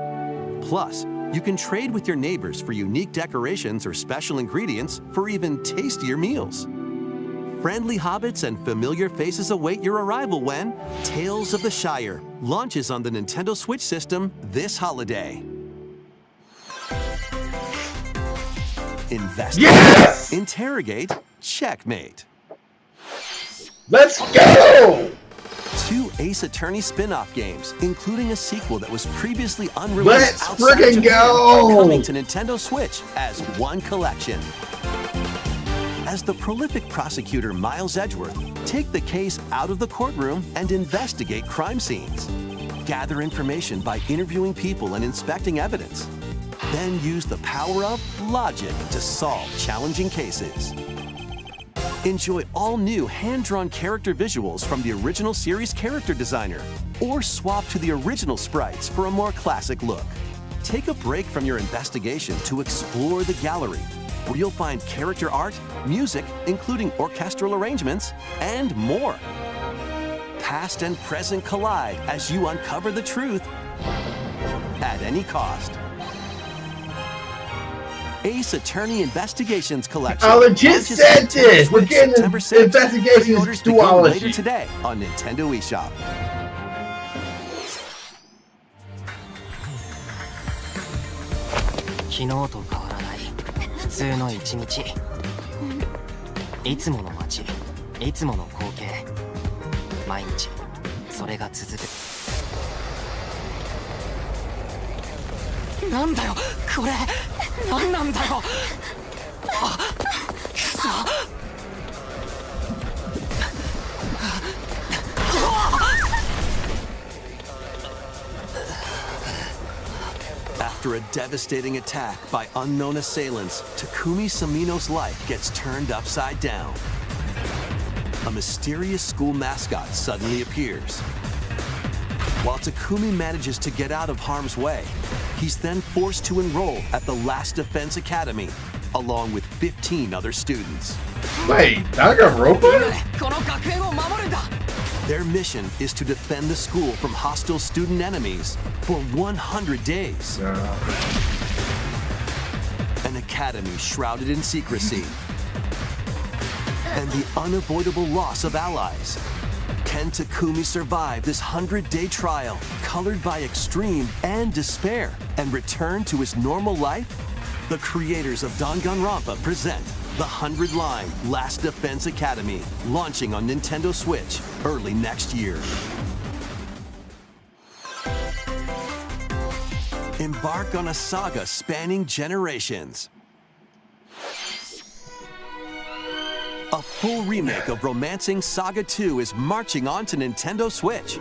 Plus, you can trade with your neighbors for unique decorations or special ingredients for even tastier meals. Friendly hobbits and familiar faces await your arrival when Tales of the Shire launches on the Nintendo Switch system this holiday. Investigate, Yes! interrogate, checkmate. Let's go! 2 Ace Attorney spin-off games, including a sequel that was previously unreleased Let's outside friggin' Japan, go! are coming to Nintendo Switch as one collection. As the prolific prosecutor Miles Edgeworth, take the case out of the courtroom and investigate crime scenes. Gather information by interviewing people and inspecting evidence. Then use the power of logic to solve challenging cases. Enjoy all new hand-drawn character visuals from the original series character designer, or swap to the original sprites for a more classic look. Take a break from your investigation to explore the gallery, where you'll find character art, music, including orchestral arrangements, and more. Past and present collide as you uncover the truth at any cost. Ace Attorney Investigations Collection. I legit launches said on Nintendo this. We're Switch getting September 6th. Investigations Pre-orders begin later duology. today on Nintendo eShop. 昨日と変わらない普通の一日。いつもの街、いつもの光景。毎日それが続く。なんだよこれ。なんなんだよ。あ、くそ。After a devastating attack by unknown assailants, Takumi Samino's life gets turned upside down. A mysterious school mascot suddenly appears. While Takumi manages to get out of harm's way, he's then forced to enroll at the Last Defense Academy, along with 15 other students. Wait, Danganronpa? Their mission is to defend the school from hostile student enemies for 100 days. An academy shrouded in secrecy. And the unavoidable loss of allies. Can Takumi survive this 100-day trial, colored by extreme and despair, and return to his normal life? The creators of Danganronpa present the 100-line Last Defense Academy, launching on Nintendo Switch early next year. Embark on a saga spanning generations. A full remake of Romancing Saga 2 is marching on to Nintendo Switch.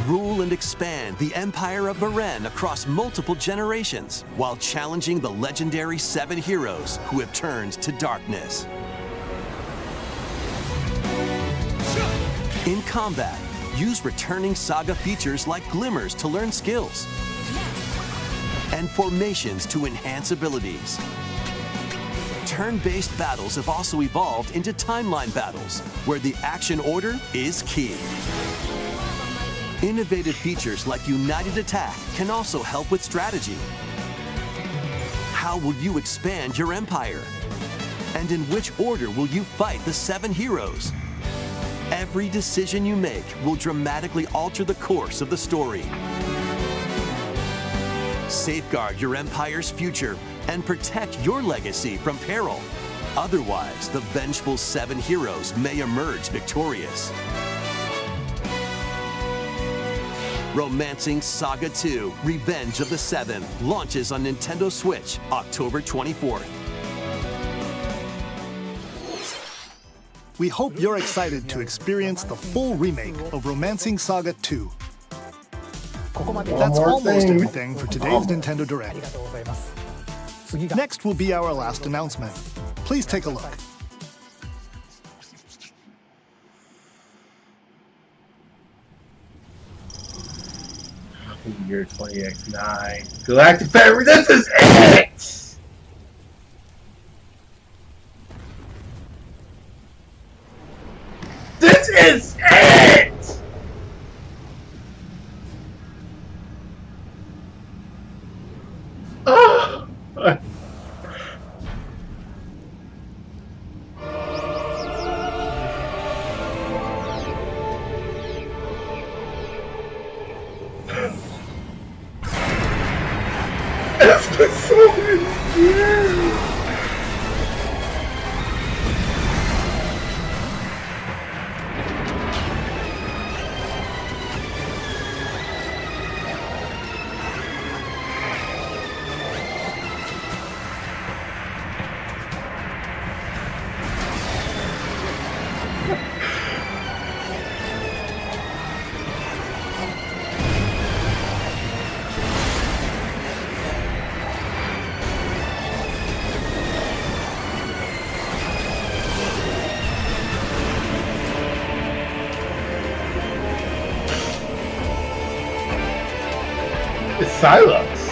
Rule and expand the Empire of Varen across multiple generations, while challenging the legendary 7 heroes who have turned to darkness. In combat, use returning Saga features like glimmers to learn skills, and formations to enhance abilities. Turn-based battles have also evolved into timeline battles, where the action order is key. Innovative features like United Attack can also help with strategy. How will you expand your empire? And in which order will you fight the 7 heroes? Every decision you make will dramatically alter the course of the story. Safeguard your empire's future and protect your legacy from peril. Otherwise, the vengeful 7 heroes may emerge victorious. Romancing Saga 2, Revenge of the 7 launches on Nintendo Switch October 24th. We hope you're excited to experience the full remake of Romancing Saga 2. That's almost everything for today's Nintendo Direct. Next will be our last announcement. Please take a look. Year 20X9. Galactic Family, this is it! This is it! Oh. So many years. It's Silence.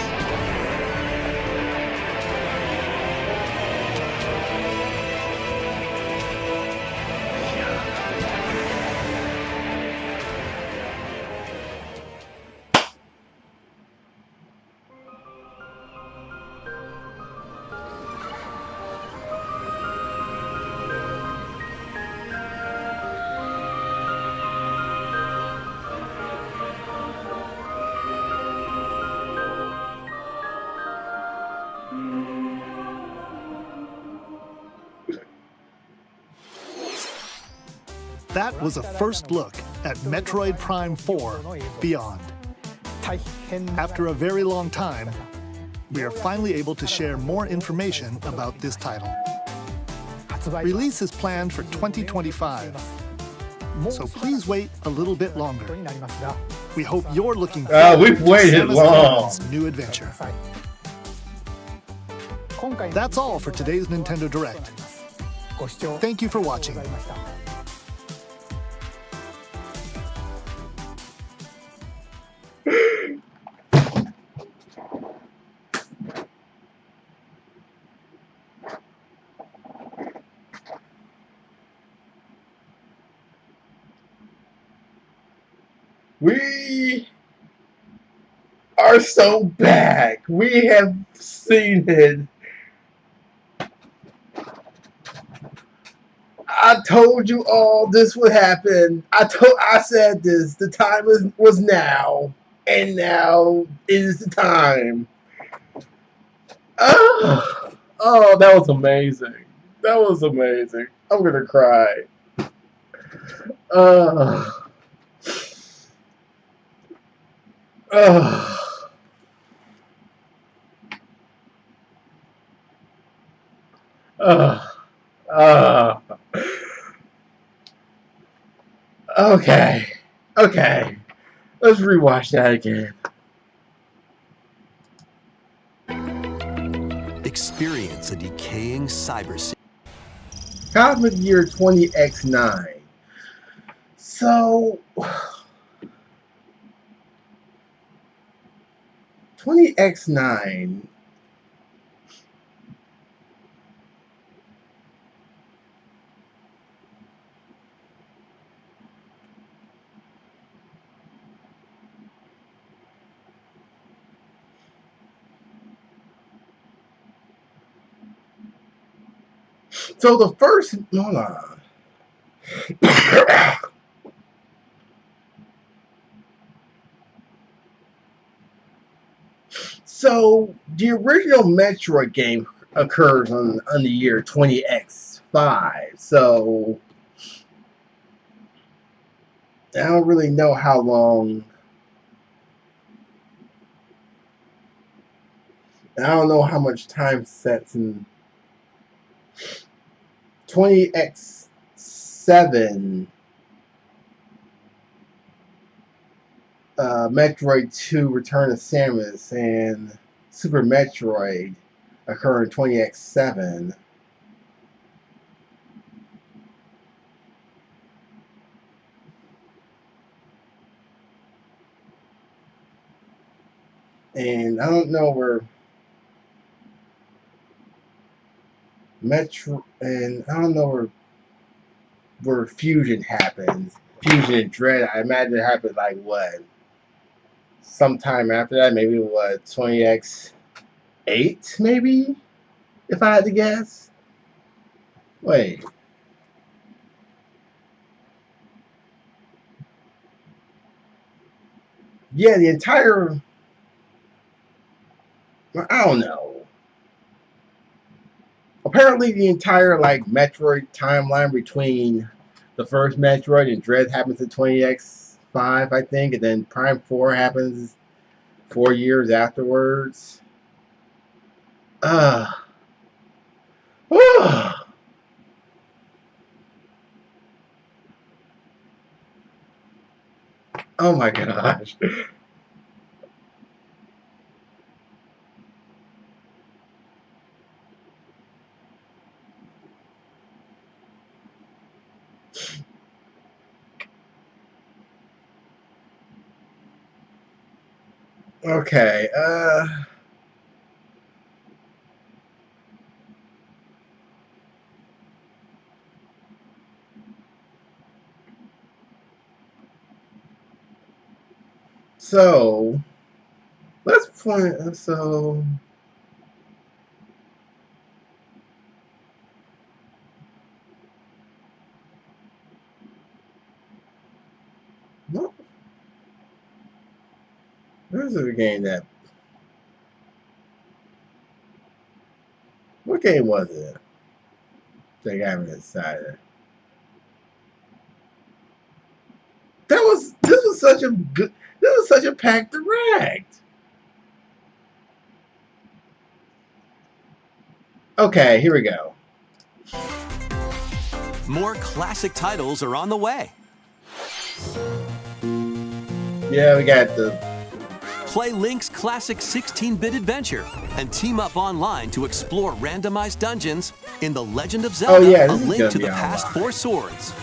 That was a first look at Metroid Prime 4 Beyond. After a very long time, we are finally able to share more information about this title. Release is planned for 2025, so please wait a little bit longer. We hope you're looking forward We've waited to Samus long. Aran's new adventure. That's all for today's Nintendo Direct. Thank you for watching. We are so back. We have seen it. I told you all this would happen. I said this. The time was now, and now is the time. Oh, that was amazing. That was amazing. I'm gonna cry. Okay. Okay. Let's rewatch that again. Experience a decaying cyber city. Cosmic Year 20X9. So 20X9. So the first, hold on. So the original Metroid game occurs on the year 20X5. So I don't really know how long. I don't know how much time sets in 20X7. Metroid 2 Return of Samus and Super Metroid occur in 20X7. And I don't know where where Fusion happens. Fusion and Dread, I imagine it happened like what? Sometime after that, maybe what, 20X8 maybe? If I had to guess. Wait. Yeah, the entire I don't know. Apparently, the entire like Metroid timeline between the first Metroid and Dread happens in 20x5, I think, and then Prime 4 happens 4 years afterwards. Oh my gosh. Okay, so let's point. So what? Where's the game that? What game was it? They haven't decided. This was such a good. This was such a packed direct. Okay, here we go. More classic titles are on the way. Yeah, we got the... Play Link's classic 16-bit adventure and team up online to explore randomized dungeons in The Legend of Zelda, A Link to the Past 4 Swords.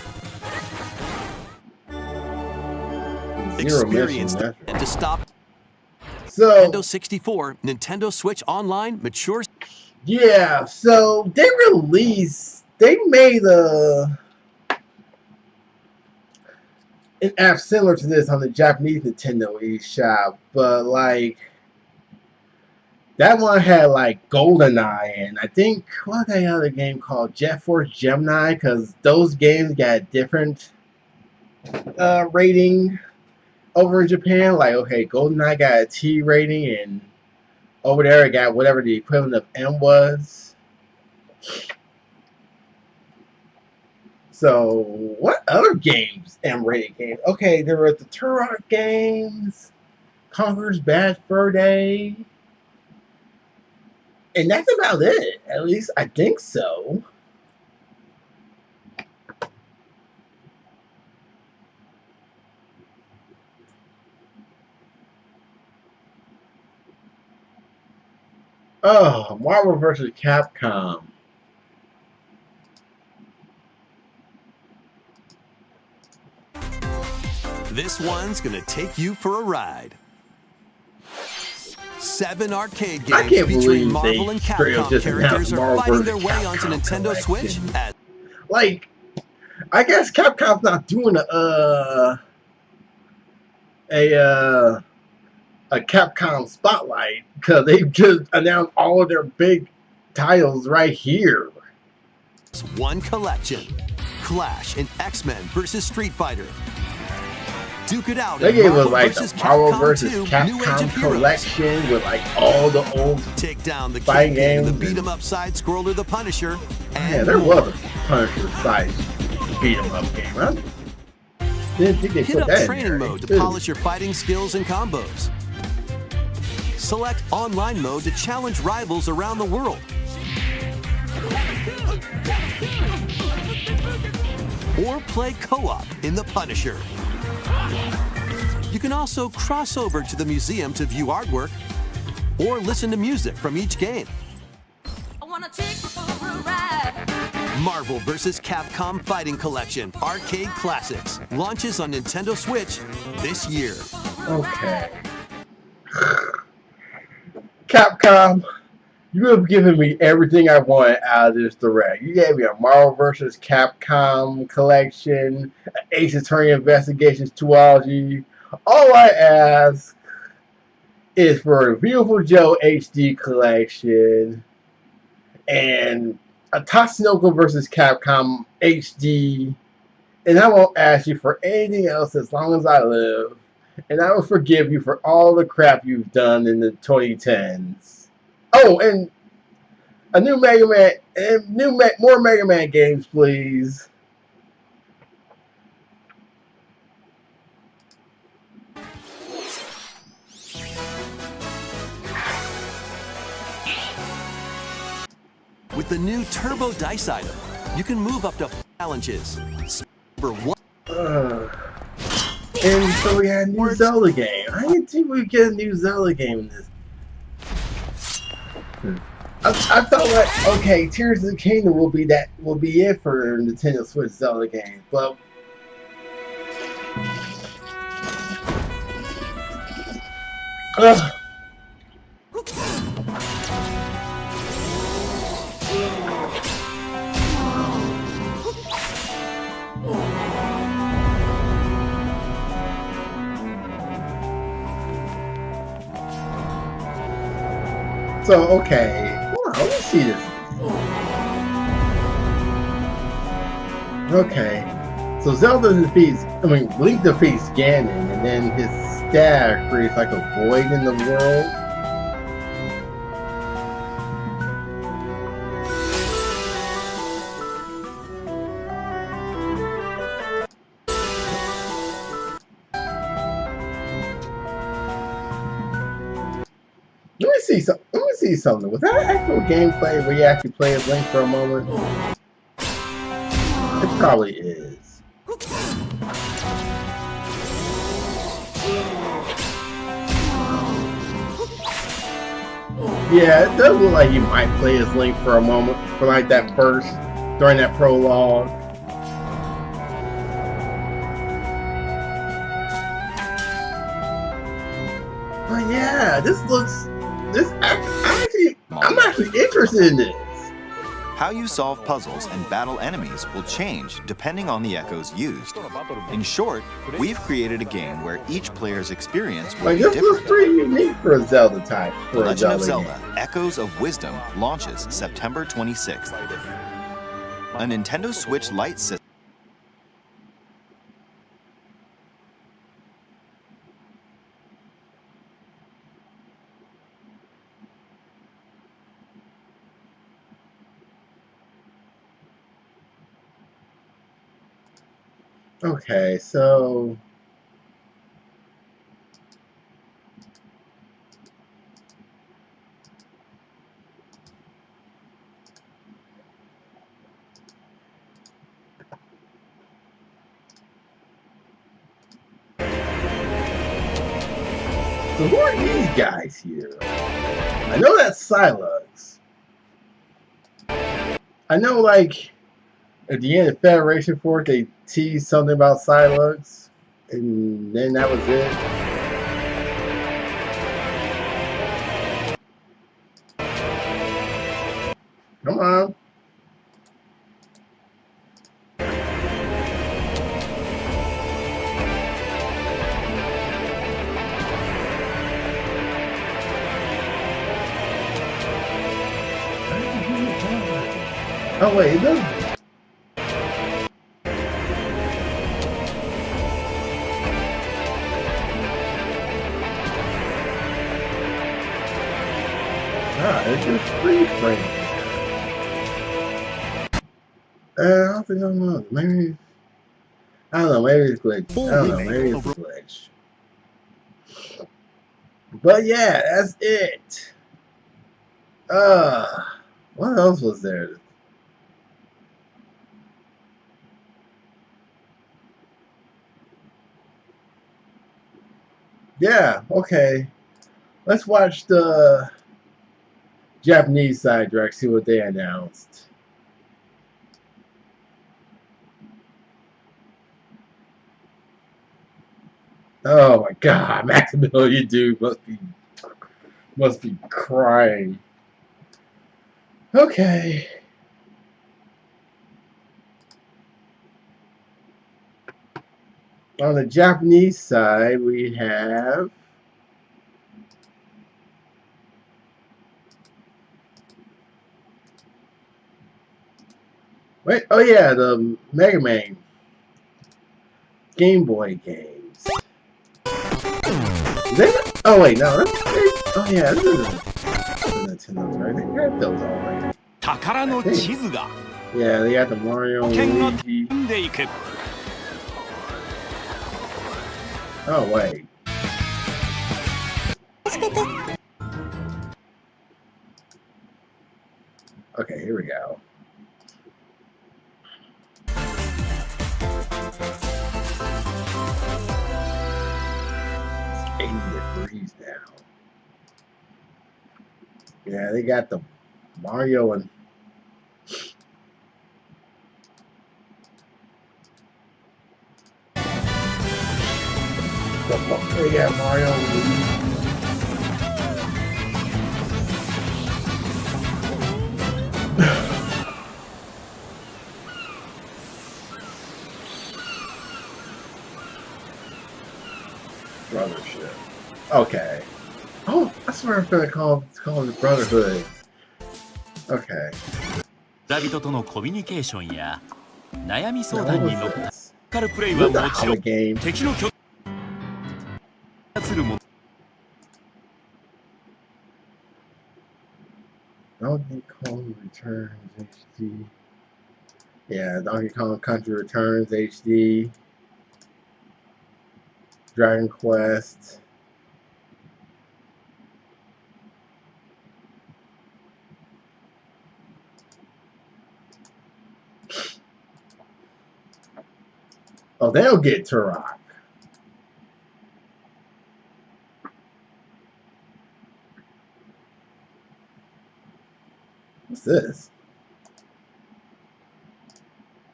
Experience and to stop. So, Nintendo 64, Nintendo Switch Online, mature. Yeah, so they made an app similar to this on the Japanese Nintendo eShop, but like that one had like GoldenEye and I think what the other game called Jet Force Gemini, because those games got different rating over in Japan. Like, okay, GoldenEye got a T rating and over there it got whatever the equivalent of M was. So, what other games, M-rated games? Okay, there were the Turok games, Conker's Bad Fur Day, and that's about it. At least I think so. Oh, Marvel vs. Capcom. This one's gonna take you for a ride. 7 arcade games featuring Marvel and Capcom characters are fighting their way onto Nintendo Switch. Like, I guess Capcom's not doing a Capcom spotlight because they just announced all of their big titles right here. One collection: Clash and X-Men vs. Street Fighter. Duke it out. They gave us like the Marvel vs. Capcom collection with like all the old take down the fighting games. The beat 'em up side scroller, the Punisher. Yeah, there was a Punisher side beat 'em up game. Huh? Didn't think they Hit put up that training mode to polish your fighting skills and combos. Select online mode to challenge rivals around the world. Or play co-op in the Punisher. You can also cross over to the museum to view artwork or listen to music from each game. Marvel vs. Capcom Fighting Collection Arcade Classics launches on Nintendo Switch this year. Okay. Capcom, you have given me everything I wanted out of this direct. You gave me a Marvel vs. Capcom collection, an Ace Attorney Investigations duology. All I ask is for a Beautiful Joe HD collection and a Tatsunoko vs. Capcom HD, and I won't ask you for anything else as long as I live, and I will forgive you for all the crap you've done in the 2010s. Oh, and a new Mega Man and more Mega Man games, please. With the new Turbo Dice item, you can move up to 4 challenges. Number 1. And so we had a new Zelda game. I didn't think we'd get a new Zelda game in this. I felt like, okay, Tears of the Kingdom will be it for Nintendo Switch Zelda game, but so okay. Hold on, let's see this. Okay. So Link defeats Ganon, and then his staff creates like a void in the world. Let me see something. Was that actual gameplay where you actually play as Link for a moment? It probably is. Yeah, it does look like you might play as Link for a moment, for like that first, during that prologue. But yeah, I'm actually interested in this. How you solve puzzles and battle enemies will change depending on the echoes used. In short, we've created a game where each player's experience will be This different. was pretty unique for a Zelda type. The Legend of Zelda: Echoes of Wisdom launches September 26th. A Nintendo Switch Lite system. Okay, so who are these guys here? I know that's Slugs. I know, like, at the end of Federation Force, they teased something about Slugs, and then that was it. Come on. Oh wait, it doesn't. It's just freeze frame. I don't think I'm on. Maybe I don't know. Maybe it's glitch. I don't know. Maybe it's a glitch. But yeah, that's it. What else was there? Yeah. Okay. Let's watch the Japanese side direct, see what they announced. Oh my god, Maximilian dude must be crying. Okay. On the Japanese side, we have oh yeah, the Mega Man Game Boy games. Oh wait, no, oh yeah, this is Nintendo, right? They had those already. Yeah, they got the Mario and Luigi. Oh, wait. Okay, here we go. 80 degrees now. Yeah, they got the Mario and they got Mario and Luigi. Brothership. Okay. Oh, I swear I'm gonna call it the Brotherhood. Okay. 人々とのコミュニケーションや悩み相談に乗ったカルプレイはもちろん敵の拠点を操るもの。Donkey Kong Returns HD. Yeah, Donkey Kong Country Returns HD. Dragon Quest. Oh, they'll get Turok. What's this?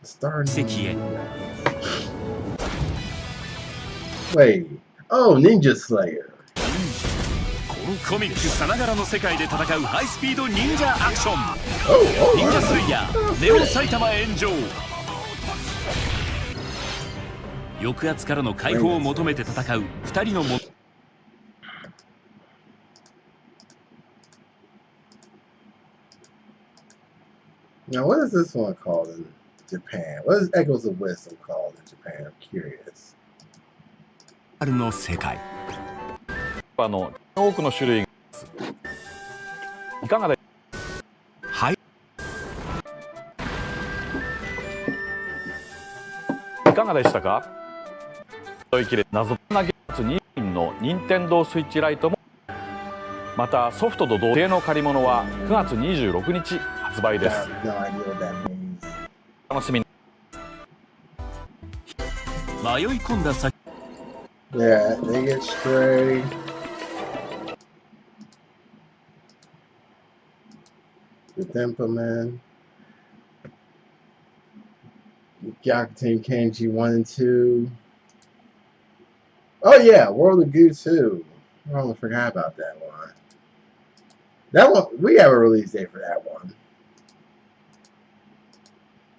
Star. Wait. Oh, Ninja Slayer. コミックさながらの世界で戦うハイスピード忍者アクション。忍者スレイヤーネオ埼玉炎上。抑圧からの解放を求めて戦う2人のも。Now, what is this one called in Japan? What is Echoes of Wisdom called in Japan? I'm curious. 春の世界。多くの種類がいかがで。はい。いかがでしたか。といきれ謎な月2の任天堂スイッチライトもまたソフトと同定の借り物は9月26日発売です。楽しみに。迷い込んだ先。Yeah, they get straight. The Denpa Men. Gyakuten Kenji 1 and 2. Oh yeah, World of Goo 2. I almost forgot about that one. That one, we have a release date for that one.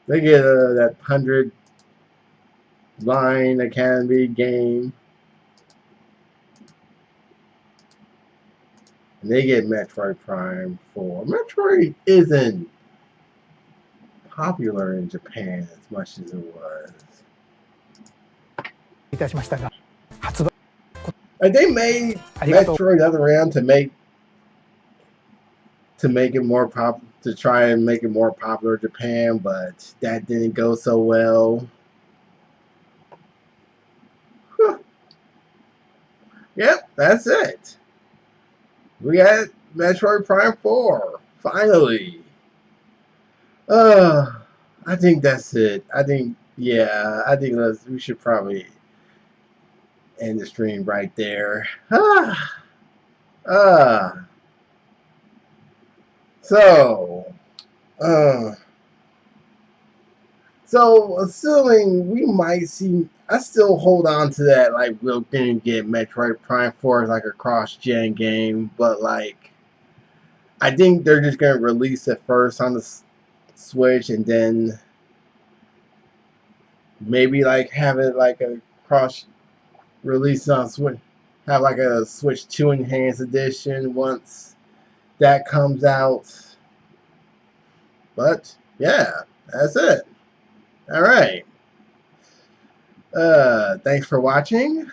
They get that 100 line Academy game. And they get Metroid Prime 4. Metroid isn't popular in Japan as much as it was. Like they made Metroid the other round to make it more to try and make it more popular in Japan, but that didn't go so well. Yep, that's it. We got Metroid Prime 4. Finally. I think that's it. I think we should probably end the stream right there. So assuming we might see, I still hold on to that, like, we'll then get Metroid Prime 4 as like a cross-gen game, but like, I think they're just gonna release it first on the Switch and then maybe like have it like a cross release on Switch, have like a Switch 2 Enhanced Edition once that comes out. But yeah, that's it. Alright. Thanks for watching.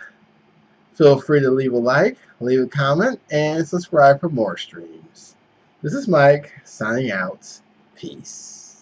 Feel free to leave a like, leave a comment, and subscribe for more streams. This is Myke signing out. Peace.